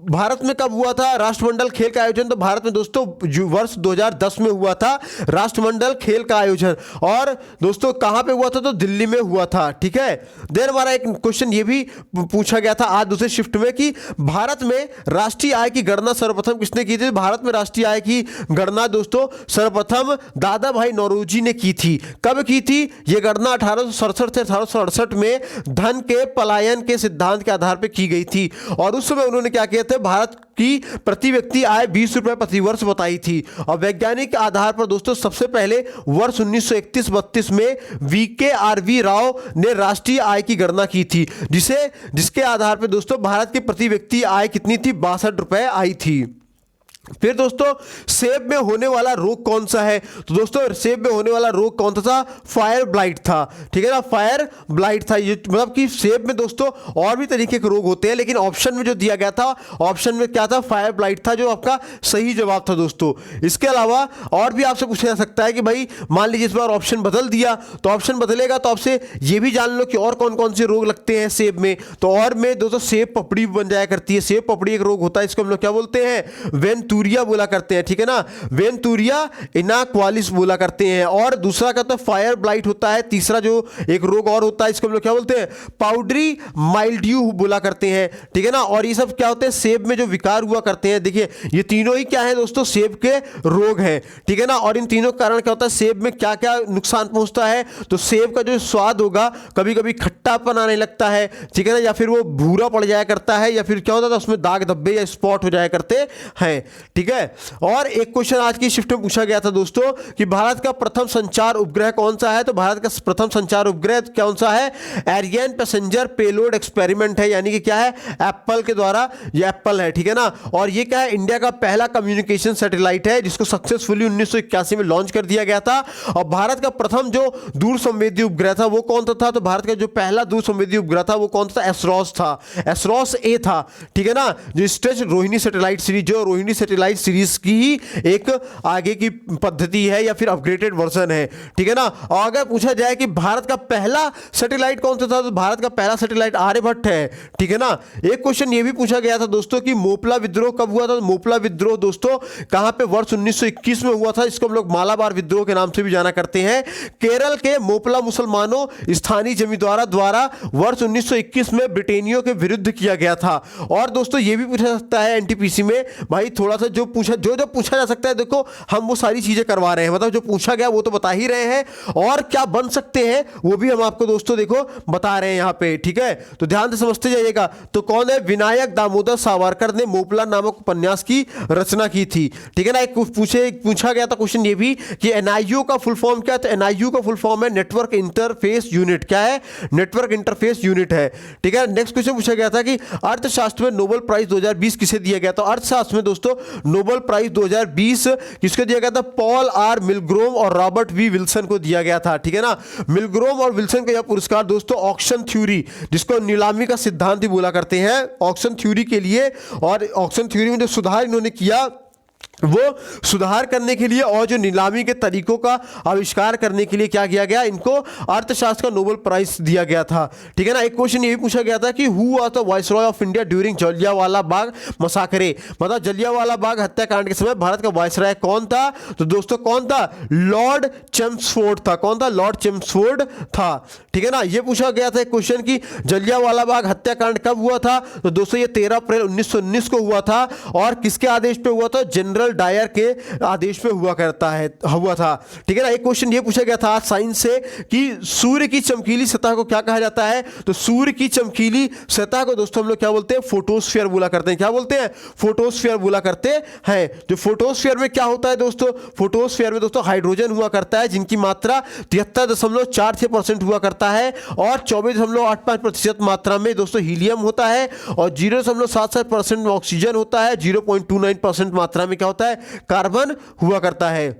Speaker 1: भारत में कब हुआ था राष्ट्रमंडल खेल का आयोजन? तो भारत में दोस्तों वर्ष 2010 में हुआ था राष्ट्रमंडल खेल का आयोजन। और दोस्तों कहां पे हुआ था? तो दिल्ली में हुआ था, ठीक है। देन हमारा एक क्वेश्चन ये भी पूछा गया था आज दूसरे शिफ्ट में कि भारत में राष्ट्रीय आय की गणना सर्वप्रथम किसने की थी? भारत में राष्ट्रीय आय की गणना दोस्तों सर्वप्रथम दादा भाई नौरोजी ने की थी। कब की थी यह गणना? 1867 से 1868 में धन के पलायन के सिद्धांत के आधार पर की गई थी। और उस समय उन्होंने क्या किया था? भारत की प्रति व्यक्ति आय 20 रुपए प्रति वर्ष बताई थी। और वैज्ञानिक आधार पर दोस्तों सबसे पहले वर्ष 1931-32 में VKRV राव ने राष्ट्रीय आय की गणना की थी, जिसके आधार पर दोस्तों भारत की प्रति व्यक्ति आय कितनी थी? 62 रुपए आई थी। फिर दोस्तों सेब में होने वाला रोग कौन सा है? तो दोस्तों सेब में होने वाला रोग कौन सा था? फायर ब्लाइट था, ठीक है ना। फायर ब्लाइट था। ये मतलब कि सेब में दोस्तों और भी तरीके के रोग होते हैं, लेकिन ऑप्शन में जो दिया गया था ऑप्शन में क्या था? फायर ब्लाइट था, जो आपका सही जवाब था दोस्तों। इसके अलावा और भी आपसे पूछा जा सकता है कि भाई मान लीजिए इस बार ऑप्शन बदल दिया, तो ऑप्शन बदलेगा तो आपसे ये भी जान लो कि और कौन कौन से रोग लगते हैं सेब में। तो और में दोस्तों सेब पपड़ी बन जाया करती है। सेब पपड़ी एक रोग होता है, इसको हम लोग क्या बोलते हैं? वेंतूरिया बोला करते हैं, ठीक है ना। वेंतूरिया इनाक्वालिस बोला करते हैं। और दूसरा क्या होता है? फायर ब्लाइट होता है। तीसरा जो एक रोग और होता है इसको हम लोग क्या बोलते हैं? पाउडरी माइल्ड्यू बोला करते हैं, ठीक है ना। और ये सब क्या होते हैं? सेब में जो विकार हुआ करते हैं। देखिए ये तीनों ही क्या है दोस्तों? सेब के रोग हैं, ठीक है ना। और इन तीनों कारण क्या होता है? सेब में क्या क्या नुकसान पहुंचता है? तो सेब का जो स्वाद होगा कभी कभी खट्टापन आने लगता है, ठीक है ना, या फिर वो भूरा पड़ जाया करता है, या फिर क्या होता है उसमें दाग धब्बे या स्पॉट हो जाया करते हैं, ठीक है। और एक क्वेश्चन आज की शिफ्ट में पूछा गया था दोस्तों कि भारत का प्रथम संचार उपग्रह कौन सा है? तो भारत का प्रथम संचार उपग्रह कौन सा है? एरियन पैसेंजर पेलोड एक्सपेरिमेंट है, यानी कि क्या है? एप्पल के द्वारा, ये एप्पल है, ठीक है ना। और ये क्या है? इंडिया का पहला कम्युनिकेशन सैटेलाइट है जिसको सक्सेसफुली 1981 में लॉन्च कर दिया गया था। और भारत का प्रथम जो दूर संवेदी उपग्रह था वो कौन सा था? तो भारत का जो पहला दूर संवेदी उपग्रह था वो कौन सा? एसरॉस था, एसरॉस ए था, ठीक है ना। जो स्ट्रेच रोहिणी सैटेलाइट सीरीज, जो रोहिणी सैटेलाइट सैटेलाइट सीरीज की ही एक आगे की पद्धति है या फिर अपग्रेडेड वर्जन है, ठीक है ना। और अगर पूछा जाए कि भारत का पहला सैटेलाइट कौन सा था, तो भारत का पहला सैटेलाइट आर्यभट्ट है, ठीक है ना। एक क्वेश्चन ये भी पूछा गया था दोस्तों कि मोपला विद्रोह कब हुआ था। मोपला विद्रोह दोस्तों कहां पे वर्ष 1921 में हुआ था। इसको हम लोग मालाबार विद्रोह के नाम से भी जाना करते हैं। केरल के मोपला मुसलमानों स्थानीय जमींदारों द्वारा वर्ष 1921 में ब्रिटेनियों के विरुद्ध किया गया था। और दोस्तों ये भी पूछा जा सकता है एनटीपीसी में, भाई थोड़ा सा जो पूछा जा सकता है, देखो हम वो सारी चीजें करवा रहे हैं, मतलब जो पूछा गया वो तो बता ही रहे हैं, और क्या बन सकते हैं वो भी हम आपको दोस्तों देखो बता रहे हैं यहां पे, ठीक है। तो ध्यान से समझते जाइएगा। तो कौन है, विनायक दामोदर सावरकर ने मोपला नामक उपन्यास की रचना की थी, ठीक है ना। एक पूछा गया था क्वेश्चन ये भी कि एनआईयू का फुल फॉर्म क्या है। तो एनआईयू का फुल फॉर्म है नेटवर्क इंटरफेस यूनिट। क्या है, नेटवर्क इंटरफेस यूनिट है, ठीक है। नेक्स्ट क्वेश्चन पूछा गया था कि अर्थशास्त्र में नोबेल प्राइज 2020 किसे दिया गया। तो अर्थशास्त्र में दोस्तों नोबेल प्राइज 2020 किसको दिया गया था, पॉल आर मिलग्रोम और रॉबर्ट वी विल्सन को दिया गया था, ठीक है ना। मिलग्रोम और विल्सन का यह पुरस्कार दोस्तों ऑक्शन थ्योरी, जिसको नीलामी का सिद्धांत ही बोला करते हैं, ऑक्शन थ्योरी के लिए, और ऑक्शन थ्योरी में जो सुधार इन्होंने किया वो सुधार करने के लिए और जो नीलामी के तरीकों का आविष्कार करने के लिए क्या किया गया, इनको अर्थशास्त्र का नोबेल प्राइज दिया गया था, ठीक है ना। एक क्वेश्चन ये भी पूछा गया था कि who was the viceroy of India during Jallianwala Bagh massacre, मतलब जलियांवाला बाग हत्याकांड के समय भारत का वायसरॉय कौन था। तो दोस्तों कौन था, लॉर्ड चेम्सफोर्ड था। कौन था, लॉर्ड चेम्सफोर्ड था, ठीक है ना। ये पूछा गया था एक क्वेश्चन कि जलियांवाला बाग हत्याकांड कब हुआ था। तो दोस्तों ये 13 अप्रैल 1919 को हुआ था, और किसके आदेश पे हुआ था, जनरल डायर के आदेश पे हुआ था, ठीक है ना। एक क्वेश्चन ये पूछा गया था आज साइंस से कि सूर्य की चमकीली सतह को क्या कहा जाता है। तो सूर्य की चमकीली सतह को दोस्तों हम लोग क्या बोलते हैं, फोटोस्फीयर बोला करते हैं। क्या बोलते हैं, फोटोस्फीयर बोला करते हैं। जो फोटोस्फीयर में क्या होता है दोस्तों, फोटोस्फीयर में दोस्तों हाइड्रोजन हुआ करता है, जिनकी मात्रा 73.46% हुआ करता है, और 24.85% मात्रा में दोस्तों हीलियम होता है, और 0.77% में ऑक्सीजन होता है, 0.29% मात्रा में क्या होता है, कार्बन हुआ करता है,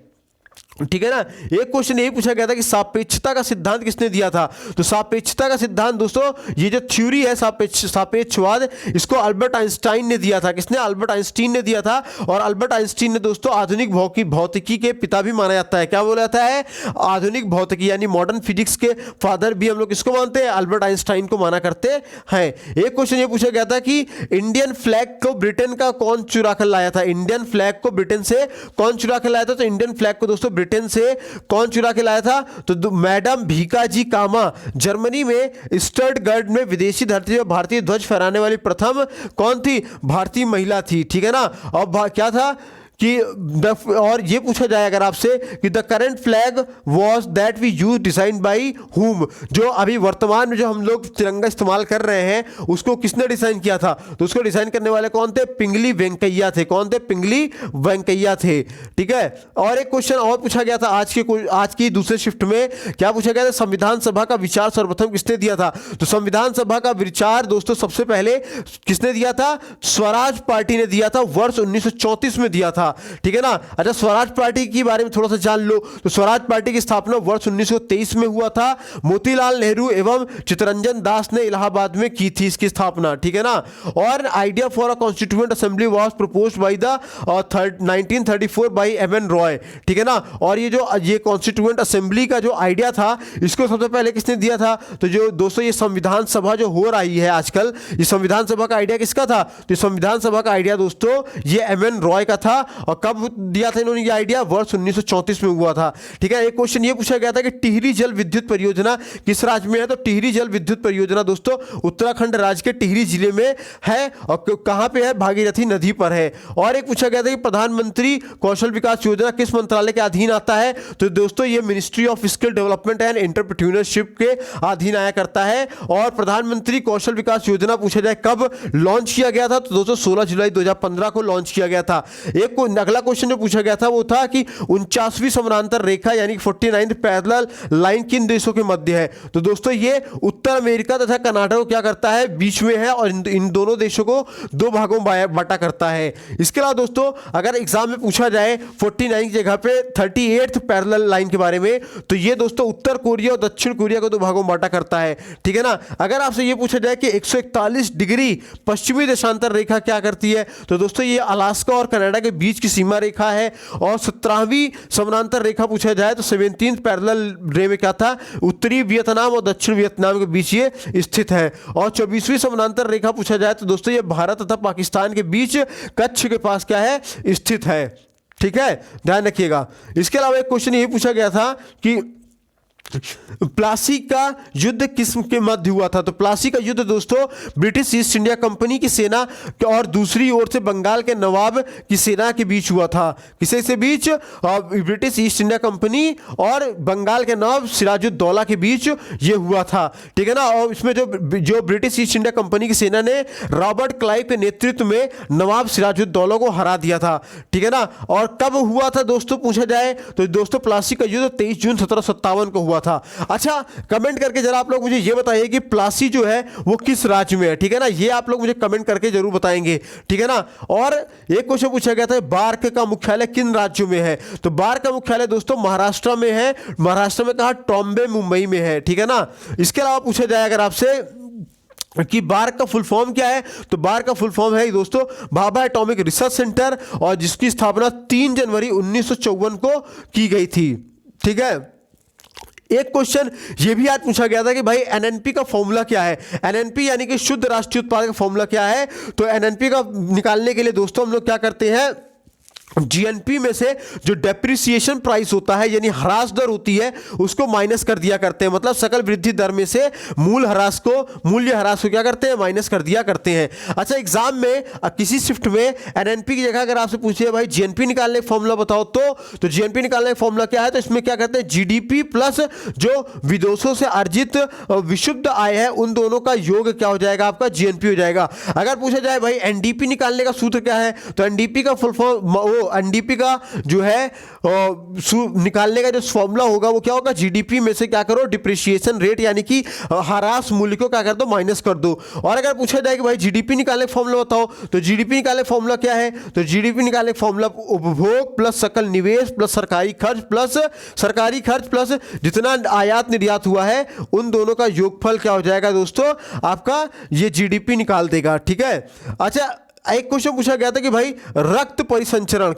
Speaker 1: ठीक है ना। एक क्वेश्चन यही पूछा गया था कि सापेक्षता का सिद्धांत किसने दिया था। तो सापेक्षता का सिद्धांत दोस्तों, ये जो थ्योरी है सापेक्षवाद, इसको अल्बर्ट आइंस्टाइन ने दिया था। किसने, अल्बर्ट आइंस्टाइन ने दिया था। और अल्बर्ट आइंस्टाइन ने दोस्तों आधुनिक भौतिकी के पिता भी माना जाता है। क्या बोला जाता है, आधुनिक भौतिकी यानी मॉडर्न फिजिक्स के फादर भी हम लोग किसको मानते हैं, अल्बर्ट आइंस्टाइन को माना करते हैं। एक क्वेश्चन ये पूछा गया था कि इंडियन फ्लैग को ब्रिटेन का कौन चुरा कर लाया था। इंडियन फ्लैग को ब्रिटेन से कौन चुरा कर लाया था। तो इंडियन फ्लैग को दोस्तों ब्रिटेन से कौन चुरा के लाया था। तो मैडम भीकाजी कामा जर्मनी में स्टटगर्ट में विदेशी धरती पर भारतीय ध्वज फहराने वाली प्रथम कौन थी, भारतीय महिला थी, ठीक है ना। और क्या था कि और ये पूछा जाए अगर आपसे कि the current flag was that we use design by whom, जो अभी वर्तमान में जो हम लोग तिरंगा इस्तेमाल कर रहे हैं उसको किसने डिजाइन किया था। तो उसको डिजाइन करने वाले कौन थे, पिंगली वेंकैया थे। कौन थे, पिंगली वेंकैया थे, ठीक है। और एक क्वेश्चन और पूछा गया था आज की दूसरे शिफ्ट में, क्या पूछा गया था, संविधान सभा का विचार सर्वप्रथम किसने दिया था। तो संविधान सभा का विचार दोस्तों सबसे पहले किसने दिया था, स्वराज पार्टी ने दिया था, वर्ष 1934 में दिया था, ठीक है ना। अच्छा, स्वराज पार्टी के बारे में थोड़ा सा जान लो। तो स्वराज पार्टी की स्थापना वर्ष 1923 में हुआ था। मोतीलाल नेहरू एवं चित्तरंजन दास ने इलाहाबाद में की थी इसकी स्थापना, ठीक है ना। और idea for a constituent assembly was proposed by the 1934 by M N Roy, ठीक है ना। और ये कॉन्स्टिट्यूएंट असेंबली का जो आइडिया था इसको सबसे पहले किसने दिया था। तो जो दोस्तों ये संविधान सभा जो हो रही है आजकल, ये संविधान सभा का आइडिया किसका था। तो संविधान सभा का आइडिया दोस्तों ये एमएन रॉय का था। और कब दिया था इन्होंने ये आइडिया, वर्ष 1934 में हुआ था, ठीक है। एक क्वेश्चन ये पूछा गया था कि टिहरी जल विद्युत परियोजना किस राज्य में है। तो टिहरी जल विद्युत परियोजना दोस्तों उत्तराखंड राज्य के टिहरी जिले में है। और कहां पे है, भागीरथी नदी पर है। और एक पूछा गया था कि प्रधानमंत्री कौशल विकास योजना किस मंत्रालय के अधीन आता है। तो दोस्तों ये ministry of skill development and entrepreneurship के अधीन आया करता है। और प्रधानमंत्री कौशल विकास योजना पूछा जाए कब लॉन्च किया गया था। तो दोस्तों 16 जुलाई 2015 को लॉन्च किया गया था। एक अगला क्वेश्चन जो पूछा गया था वो था कि 49वीं समानांतर रेखा यानी 49th पैरेलल लाइन किन देशों के मध्य है। तो दोस्तों ये उत्तर अमेरिका तथा कनाडा को क्या करता है, बीच में है, और इन दोनों देशों को दो भागों में बांटा करता है। इसके अलावा दोस्तों अगर एग्जाम में पूछा जाए 49 की जगह पे 38th पैरेलल लाइन के बारे में, तो ये दोस्तों उत्तर कोरिया और दक्षिण कोरिया को दो भागों में बांटा करता है। ठीक है ना। अगर आपसे ये पूछा जाए कि 141 डिग्री पश्चिमी देशांतर रेखा क्या करती है, तो दोस्तों ये अलास्का और कनाडा के बीच की सीमा रेखा है। और 17वीं समानांतर रेखा पूछा जाए तो 17th पैरेलल रे में क्या था, उत्तरी वियतनाम और दक्षिण वियतनाम के बीच ये स्थित है। और 24वीं समानांतर रेखा पूछा जाए तो दोस्तों ये भारत तथा पाकिस्तान के बीच कच्छ के पास क्या है, स्थित है। ठीक है, ध्यान रखिएगा। इसके अलावा एक क्वेश्चन ये पूछा गया था कि प्लासी का युद्ध किस के मध्य हुआ था। तो प्लासी का युद्ध दोस्तों ब्रिटिश ईस्ट इंडिया कंपनी की सेना और दूसरी ओर से बंगाल के नवाब की सेना के बीच हुआ था। किसके बीच, ब्रिटिश ईस्ट इंडिया कंपनी और बंगाल के नवाब सिराजुद्दौला के बीच ये हुआ था। ठीक है ना। और इसमें जो ब्रिटिश ईस्ट इंडिया कंपनी की सेना ने रॉबर्ट क्लाइव के नेतृत्व में नवाब सिराजुद्दौला को हरा दिया था। ठीक है ना। और कब हुआ था दोस्तों पूछा जाए तो दोस्तों प्लासी का युद्ध 23 जून 1757 को हुआ था। अच्छा, कमेंट करके जरा आप लोग मुझे ये बताइए कि प्लासी जो है वो किस राज्य में है। ठीक है ना, ये आप लोग मुझे कमेंट करके जरूर बताएंगे। ठीक है ना। और एक क्वेश्चन पूछा गया था बार्क का मुख्यालय किन राज्यों में है। तो बार्क का मुख्यालय दोस्तों महाराष्ट्र में है। महाराष्ट्र में कहा, टॉम्बे मुंबई में है। ठीक है ना। इसके अलावा पूछा जाए अगर आपसे कि बार्क का फुल फॉर्म क्या है, तो बार्क का फुल फॉर्म है दोस्तों भाभा एटॉमिक रिसर्च सेंटर, और जिसकी स्थापना 3 जनवरी 1954 को की गई थी। ठीक है। एक क्वेश्चन ये भी आज पूछा गया था कि भाई एनएनपी का फॉर्मूला क्या है। एनएनपी यानी कि शुद्ध राष्ट्रीय उत्पादन का फॉर्मूला क्या है। तो एनएनपी का निकालने के लिए दोस्तों हम लोग क्या करते हैं, जीएनपी में से जो डेप्रिसिएशन प्राइस होता है यानी ह्रास दर होती है उसको माइनस कर दिया करते हैं। मतलब सकल वृद्धि दर में से मूल्य ह्रास को क्या करते हैं, माइनस कर दिया करते हैं। अच्छा, एग्जाम में किसी शिफ्ट में एनएनपी की जगह अगर आपसे पूछिए भाई जीएनपी निकालने का फॉर्मूला बताओ, तो जीएनपी निकालने का फॉर्मूला क्या है, तो इसमें क्या करते हैं, जीडीपी प्लस जो विदेशों से अर्जित विशुद्ध आय है उन दोनों का योग क्या हो जाएगा, आपका जीएनपी हो जाएगा। अगर पूछा जाए भाई एनडीपी निकालने का सूत्र क्या है, तो एनडीपी का फुल फॉर्म एनडीपी का जो है निकालने का जो फॉर्मूला होगा वो क्या होगा, जीडीपी में से क्या करो, डिप्रिसिएशन रेट यानी कि ह्रास मूल्य को क्या कर दो, माइनस कर दो। और अगर पूछा जाए कि भाई जीडीपी निकालने का फॉर्मूला बताओ, तो जीडीपी निकालने का फॉर्मूला क्या है, तो जीडीपी निकालने का फॉर्मूला उपभोग प्लस सकल निवेश प्लस सरकारी खर्च प्लस जितना आयात निर्यात हुआ है उन दोनों का योगफल क्या हो जाएगा दोस्तों, आपका ये जीडीपी निकाल देगा। ठीक है। अच्छा, एक क्वेश्चन पूछा गया था कि भाई रक्त परिसंचरण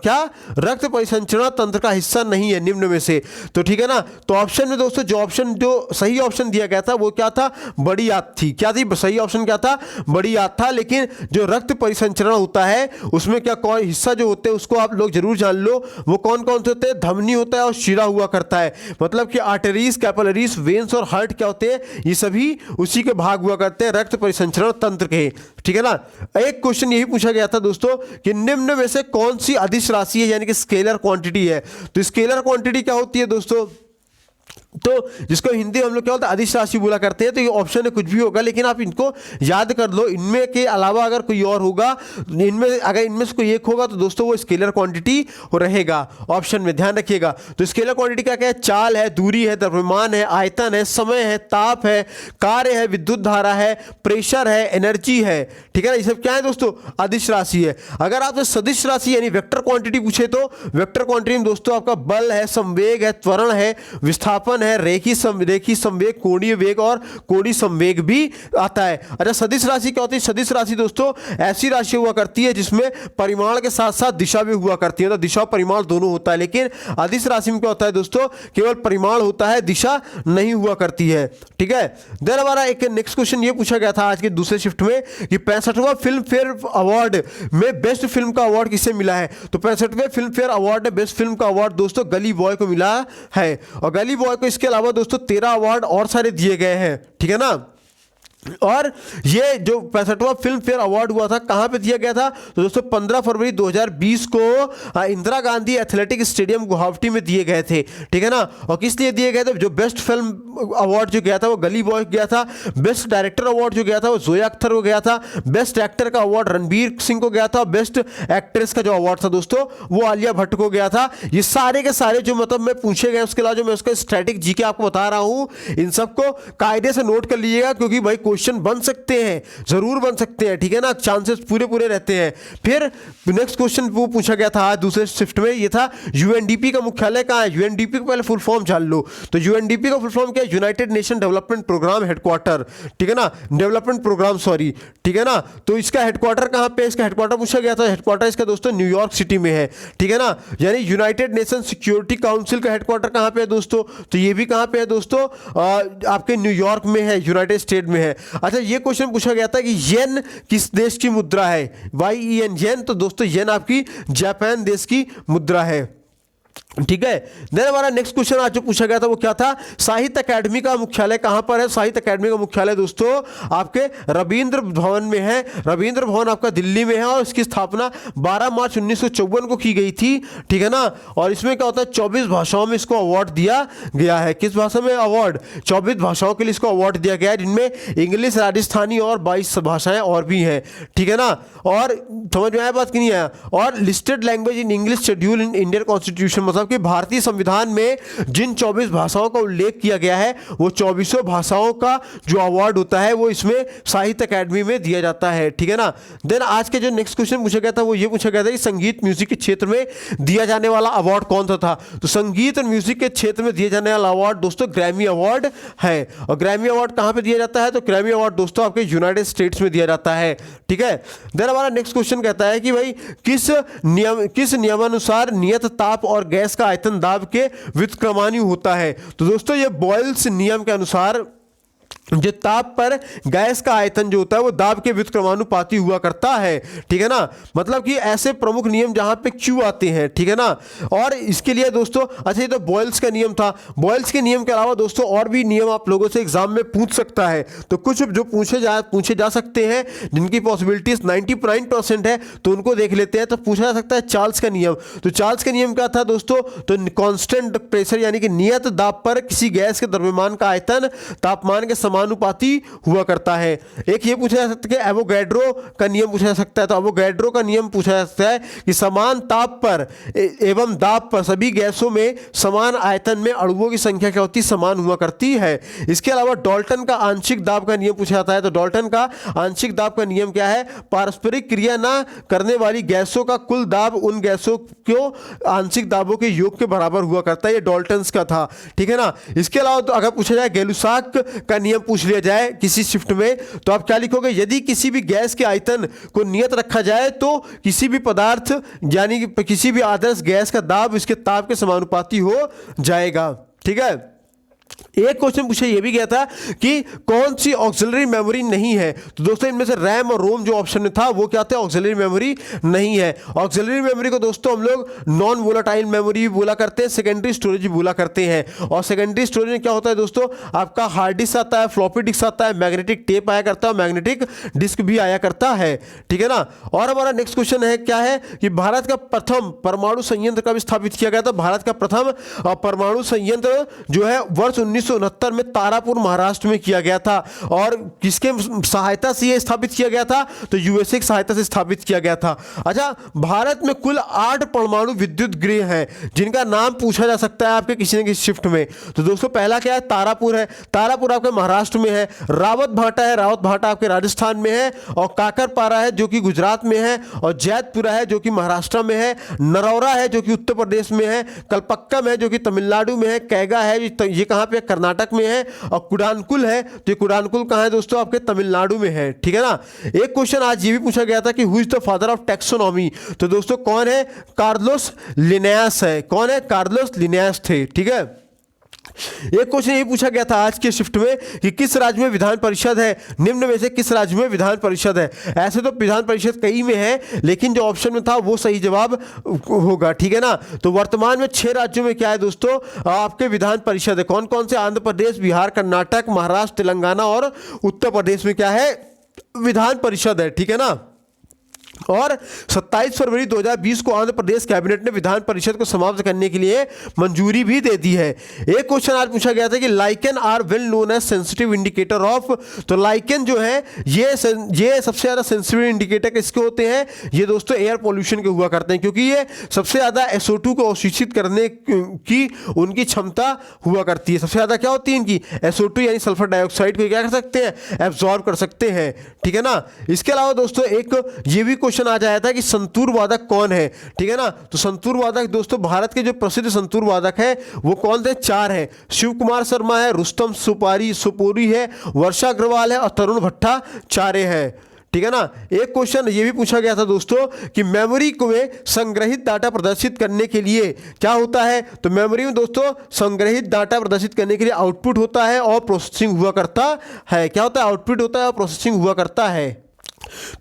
Speaker 1: तंत्र का हिस्सा नहीं है निम्न में से। तो ठीक है ना, तो ऑप्शन में दोस्तों जो सही ऑप्शन दिया गया था वो क्या था, बड़ी आंत थी। क्या थी, सही ऑप्शन क्या था, बड़ी आंत था। लेकिन जो रक्त परिसंचरण होता है उसमें क्या कौन हिस्सा जो होते हैं उसको आप लोग जरूर जान लो, वो कौन कौन से होते हैं, धमनी होता है और शिरा हुआ करता है। मतलब कि आर्टरीज, कैपिलरीज, वेन्स और हार्ट क्या होते हैं, ये सभी उसी के भाग हुआ करते हैं रक्त परिसंचरण तंत्र के। ठीक है ना। एक क्वेश्चन यही पूछा गया था दोस्तों कि निम्न में से कौन सी अदिश राशि है यानी कि स्केलर क्वांटिटी है। तो स्केलर क्वांटिटी क्या होती है दोस्तों, तो जिसको हिंदी में हम लोग क्या होता है, अदिश राशि बोला करते हैं। तो ये ऑप्शन में कुछ भी होगा लेकिन आप इनको याद कर लो। इनमें के अलावा अगर कोई और होगा, अगर इनमें से कोई एक होगा तो दोस्तों वो स्केलर क्वांटिटी रहेगा ऑप्शन में, ध्यान रखिएगा। तो स्केलर क्वांटिटी क्या क्या है, चाल है, दूरी है, द्रव्यमान है, आयतन है, समय है, ताप है, कार्य है, विद्युत धारा है, प्रेशर है, एनर्जी है। ठीक है ना, ये सब क्या है दोस्तों, अदिश राशि है। अगर आपसे सदिश राशि यानी वेक्टर क्वांटिटी पूछे तो वेक्टर क्वांटिटी में दोस्तों आपका बल है, संवेग है, त्वरण है, विस्थापन है, रेखी संवेग, कोणीय वेग और कोणीय संवेग भी आता है। अच्छा, सदिश राशि क्या होती है, सदिश राशि दोस्तों ऐसी राशि हुआ करती है जिसमें परिमाण के साथ साथ दिशा भी हुआ करती है। तो दिशा और परिमाण दोनों होता है। लेकिन अदिश राशि में क्या होता है दोस्तों, केवल परिमाण होता है, दिशा नहीं हुआ करती है। ठीक है। देन हमारा एक नेक्स्ट क्वेश्चन ये पूछा गया था आज के दूसरे शिफ्ट में कि 65वां फिल्म फेयर अवार्ड में बेस्ट फिल्म का अवार्ड किसे मिला है। तो 65वें फिल्म फेयर अवार्ड में बेस्ट फिल्म का अवार्ड दोस्तों गली बॉय को मिला है। और गली बॉय को इसके अलावा दोस्तों 13 अवार्ड और सारे दिए गए हैं। ठीक है ना। और ये जो 65वां फिल्म फेयर अवार्ड हुआ था कहाँ पे दिया गया था, तो दोस्तों 15 फरवरी 2020 को इंदिरा गांधी एथलेटिक स्टेडियम गुवाहाटी में दिए गए थे, ठीक है ना। और किस लिए दिए गए थे, जो बेस्ट फिल्म अवार्ड जो गया था वो गली बॉय गया था, बेस्ट डायरेक्टर अवार्ड जो गया था वो जोया अख्तर को गया था, बेस्ट एक्टर का अवार्ड रणबीर सिंह को गया था, बेस्ट एक्ट्रेस का जो अवार्ड था दोस्तों वो आलिया भट्ट को गया था। ये सारे के सारे जो मतलब मैं पूछे गए, उसके अलावा जो मैं उसका स्ट्रैटेजिक जीके आपको बता रहा हूं, इन सबको कायदे से नोट कर लीजिएगा, क्योंकि भाई क्वेश्चन बन सकते हैं, जरूर बन सकते हैं, ठीक है ना, चांसेस पूरे पूरे रहते हैं। फिर नेक्स्ट क्वेश्चन वो पूछा गया था आज दूसरे शिफ्ट में, ये था यूएनडीपी का मुख्यालय कहाँ है। यूएनडीपी को पहले फुल फॉर्म जान लो, तो यूएनडीपी का फुल फॉर्म क्या है, united nation development programme headquarter, ठीक है ना, डेवलपमेंट प्रोग्राम सॉरी, ठीक है ना। तो इसका हेडक्वार्टर कहाँ पे, इसका हेडक्वार्टर पूछा गया था, हेडक्वार्टर इसका दोस्तों न्यूयॉर्क सिटी में है, ठीक है ना। यानी यूनाइटेड नेशन सिक्योरिटी काउंसिल का हेडक्वार्टर कहाँ पे है दोस्तों, तो ये भी कहाँ पे है दोस्तों, आपके न्यूयॉर्क में है, यूनाइटेड स्टेट में है। अच्छा, ये क्वेश्चन पूछा गया था कि येन किस देश की मुद्रा है, YEN येन, तो दोस्तों येन आपकी जापान देश की मुद्रा है, ठीक है। देन हमारा नेक्स्ट क्वेश्चन आज जो पूछा गया था वो क्या था, साहित्य अकादमी का मुख्यालय कहां पर है। साहित्य अकादमी का मुख्यालय दोस्तों आपके रविंद्र भवन में है, रविंद्र भवन आपका दिल्ली में है, और इसकी स्थापना 12 मार्च 1954 को की गई थी, ठीक है ना। और इसमें क्या होता है, 24 भाषाओं में इसको अवार्ड दिया गया है। किस भाषा में अवार्ड, 24 भाषाओं के लिए इसको अवार्ड दिया गया है, जिनमें इंग्लिश, राजस्थानी और 22 भाषाएं और भी हैं, ठीक है ना। और समझ में आया बात कि नहीं आया। और listed language in English schedule in Indian constitution, मतलब कि भारतीय संविधान में जिन 24 भाषाओं का उल्लेख किया गया है वो 24 भाषाओं का जो अवार्ड होता है वो इसमें साहित्य अकादमी में दिया जाता है, ठीक है ना। देन आज के जो नेक्स्ट क्वेश्चन पूछा गया था वो ये पूछा गया था कि संगीत म्यूजिक के क्षेत्र में दिया जाने वाला अवार्ड कौन सा था। तो संगीत और म्यूजिक के क्षेत्र में दिया जाने वाला अवार्ड दोस्तों ग्रैमी अवार्ड है। और ग्रैमी अवार्ड कहां पे दिया जाता है, तो ग्रैमी अवार्ड दोस्तों आपके यूनाइटेड स्टेट्स में दिया जाता है, ठीक है। देन हमारा नेक्स्ट क्वेश्चन कहता है कि भाई किस नियमानुसार नियत ताप और गैस का आयतन दाब के व्युत्क्रमानुपाती होता है। तो दोस्तों ये बॉयल्स नियम के अनुसार जो ताप पर गैस का आयतन जो होता है वो दाब के व्युत्क्रमानुपाती हुआ करता है, ठीक है ना। मतलब कि ऐसे प्रमुख नियम जहां पे क्यों आते हैं, ठीक है ना। और इसके लिए दोस्तों अच्छा ये तो बॉयल्स का नियम था। बॉयल्स के नियम के अलावा दोस्तों और भी नियम आप लोगों से एग्जाम में पूछ सकता है, तो कुछ जो पूछे जा सकते हैं जिनकी पॉसिबिलिटीज 99% है, तो उनको देख लेते हैं। तो पूछा जा सकता है चार्ल्स का नियम। तो चार्ल्स का नियम क्या था दोस्तों, तो कांस्टेंट प्रेशर यानी कि नियत दाब पर किसी गैस के द्रव्यमान का आयतन तापमान के समानुपाती हुआ करता है। एक ये पूछा जा सकता है कि एवोगैड्रो का नियम पूछा जा सकता है। तो एवोगैड्रो का नियम पूछा जा सकता है कि समान ताप पर एवं दाब पर सभी गैसों में समान आयतन में अणुओं की संख्या क्या होती है, समान हुआ करती है। इसके अलावा डाल्टन का आंशिक दाब का नियम पूछा जाता है। तो डाल्टन का आंशिक दाब का नियम क्या है, पारस्परिक क्रिया ना करने वाली गैसों का कुल दाब उन गैसों को आंशिक दाबों के योग के बराबर हुआ करता है। ये डाल्टन्स का था, ठीक है ना। इसके अलावा तो अगर पूछा जाए गैलुसाक का नियम पूछ लिया जाए किसी शिफ्ट में, तो आप क्या लिखोगे, यदि किसी भी गैस के आयतन को नियत रखा जाए तो किसी भी पदार्थ यानी कि किसी भी आदर्श गैस का दाब इसके ताप के समानुपाती हो जाएगा, ठीक है। एक क्वेश्चन पूछा ये भी गया था कि कौन सी ऑक्सिलरी मेमोरी नहीं है। तो दोस्तों इनमें से रैम और रोम जो ऑप्शन में था वो क्या था, ऑक्सिलरी मेमोरी नहीं है। ऑक्सिलरी मेमोरी को दोस्तों हम लोग नॉन वोलाटाइल मेमोरी बोला करते हैं, सेकेंडरी स्टोरेज भी बोला करते हैं। और सेकेंडरी स्टोरेज में क्या होता है दोस्तों, आपका हार्ड डिस्क आता है, फ्लॉपी डिस्क आता है, मैग्नेटिक टेप आया करता है, मैग्नेटिक डिस्क भी आया करता है, ठीक है ना। और हमारा नेक्स्ट क्वेश्चन है क्या है कि भारत का प्रथम परमाणु संयंत्र कब स्थापित किया गया था। भारत का प्रथम परमाणु संयंत्र जो है वर्ष 1969 में तारापुर महाराष्ट्र में किया गया था। और किसके सहायता से यह स्थापित किया गया था, तो यूएसए की सहायता से स्थापित किया गया था। अच्छा, भारत में कुल 8 परमाणु विद्युत गृह हैं जिनका नाम पूछा जा सकता है आपके किसी न किसी शिफ्ट में। तो दोस्तों पहला क्या है, तारापुर है। तारापुर आपके महाराष्ट्र में है। रावत भाटा है, रावत भाटा आपके राजस्थान में है। और काकरपारा है जो कि गुजरात में है। और जैतपुरा है जो कि महाराष्ट्र में है। नरौरा है जो कि उत्तर प्रदेश में है। कलपक्कम है जो कि तमिलनाडु में है। कैगा है ये कहां पे, कर्नाटक में है। और कुडानकुल है, तो ये कुडानकुल कहां है दोस्तों, आपके तमिलनाडु में है, ठीक है ना। एक क्वेश्चन आज ये भी पूछा गया था कि who is the father of taxonomy. तो दोस्तों कौन है, कार्लोस लिनेयस है। कौन है, कार्लोस लिनेयस थे, ठीक है। एक क्वेश्चन ये पूछा गया था आज के शिफ्ट में कि किस राज्य में विधान परिषद है, निम्न में से किस राज्य में विधान परिषद है। ऐसे तो विधान परिषद कई में है, लेकिन जो ऑप्शन में था वो सही जवाब होगा, ठीक है ना। तो वर्तमान में 6 राज्यों में क्या है दोस्तों, आपके विधान परिषद है। कौन कौन से? आंध्र प्रदेश, बिहार, कर्नाटक, महाराष्ट्र, तेलंगाना और उत्तर प्रदेश में क्या है, विधान परिषद है, ठीक है ना। और 27 फरवरी 2020 को आंध्र प्रदेश कैबिनेट ने विधान परिषद को समाप्त करने के लिए मंजूरी भी दे दी है। एक क्वेश्चन आज पूछा गया था कि lichen are well known as sensitive indicator of, तो लाइकेन जो है ये सबसे ज़्यादा सेंसिटिव इंडिकेटर किसके होते हैं, ये दोस्तों एयर पोल्यूशन के हुआ करते हैं, क्योंकि ये सबसे ज़्यादा SO2 को अवशोषित करने की उनकी क्षमता हुआ करती है। सबसे ज़्यादा क्या होती है इनकी, SO2 यानी सल्फर डाइऑक्साइड को क्या कर सकते हैं, एब्जॉर्ब कर सकते हैं, ठीक है ना। इसके अलावा दोस्तों एक ये भी क्वेश्चन आ जाया था कि संतूर वादक कौन है, ठीक है ना। तो संतूर वादक दोस्तों भारत के जो प्रसिद्ध संतूर वादक है वो कौन थे, 4 हैं। शिव कुमार शर्मा है, रुस्तम सुपोरी है, वर्षा अग्रवाल है और तरुण भट्टाचार्य है, ठीक है ना। एक क्वेश्चन ये भी पूछा गया था दोस्तों कि मेमोरी में संग्रहित डाटा प्रदर्शित करने के लिए क्या होता है, तो मेमोरी में दोस्तों संग्रहित डाटा प्रदर्शित करने के लिए आउटपुट होता है और प्रोसेसिंग हुआ करता है। क्या होता है, आउटपुट होता है और प्रोसेसिंग हुआ करता है।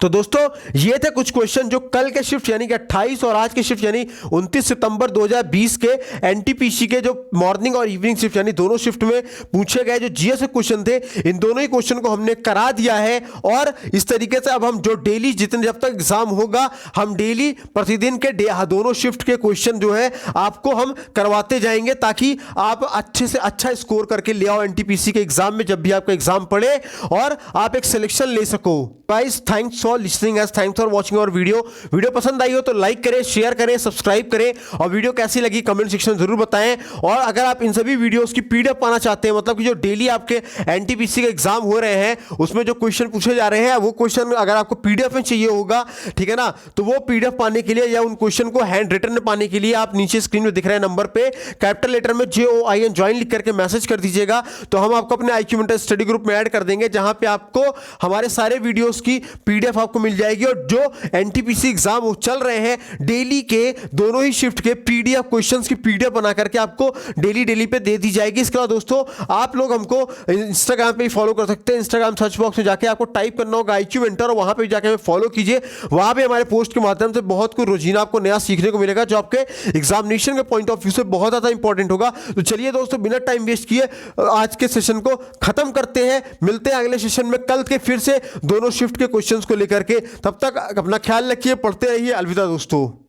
Speaker 1: तो दोस्तों ये थे कुछ क्वेश्चन जो कल के शिफ्ट यानी कि 28 और आज के शिफ्ट यानी 29 सितंबर 2020 के एनटीपीसी के जो मॉर्निंग और इवनिंग शिफ्ट यानी दोनों शिफ्ट में पूछे गए जो जीएस के क्वेश्चन थे, इन दोनों ही क्वेश्चन को हमने करा दिया है। और इस तरीके से अब हम जो डेली जितने जब तक एग्जाम होगा हम डेली प्रतिदिन के दोनों शिफ्ट के क्वेश्चन जो है आपको हम करवाते जाएंगे, ताकि आप अच्छे से अच्छा स्कोर करके ले आओ एनटीपीसी के एग्जाम में जब भी आपका एग्जाम पड़े और आप एक सिलेक्शन ले सको। Guys thanks for listening S, thanks for watching और वीडियो पसंद आई हो तो लाइक करें, शेयर करें, सब्सक्राइब करें और वीडियो कैसी लगी कमेंट सेक्शन में जरूर बताएं। और अगर आप इन सभी वीडियोस की पीडीएफ पाना चाहते हैं, मतलब कि जो डेली आपके एनटीपीसी के एग्जाम हो रहे हैं उसमें जो क्वेश्चन पूछे जा रहे हैं वो क्वेश्चन अगर आपको पीडीएफ में चाहिए होगा, ठीक है ना, तो वो पीडीएफ पाने के लिए या उन क्वेश्चन को हैंड रिटन में पाने के लिए आप नीचे स्क्रीन में दिख रहे नंबर पे कैपिटल लेटर में JOIN ज्वाइन लिख करके मैसेज कर दीजिएगा, तो हम आपको अपने IQ मेंटर स्टडी ग्रुप में ऐड कर देंगे, जहां पे आपको हमारे सारे वीडियोस की पीडीएफ आपको मिल जाएगी। और जो एनटीपीसी एग्जाम चल रहे हैं डेली के दोनों ही शिफ्ट के पीडीएफ क्वेश्चंस की पीडीएफ बना करके आपको डेली पे दे दी जाएगी। इसके बाद दोस्तों आप लोग हमको इंस्टाग्राम पे फॉलो कर सकते हैं। इंस्टाग्राम सर्च बॉक्स में जाके आपको टाइप करना होगा IQ मेंटर और वहां पे जाके हमें फॉलो कीजिए। वहां पे हमारे पोस्ट के माध्यम से बहुत कुछ रोजीना आपको नया सीखने को मिलेगा जो आपके एग्जामिनेशन के पॉइंट ऑफ व्यू से बहुत ज्यादा इंपॉर्टेंट होगा। तो चलिए दोस्तों बिना टाइम वेस्ट किए आज के सेशन को खत्म करते हैं। मिलते हैं अगले सेशन में कल के फिर से दोनों शिफ्ट के क्वेश्चंस को लेकर के। तब तक अपना ख्याल रखिए, पढ़ते रहिए। अलविदा दोस्तों।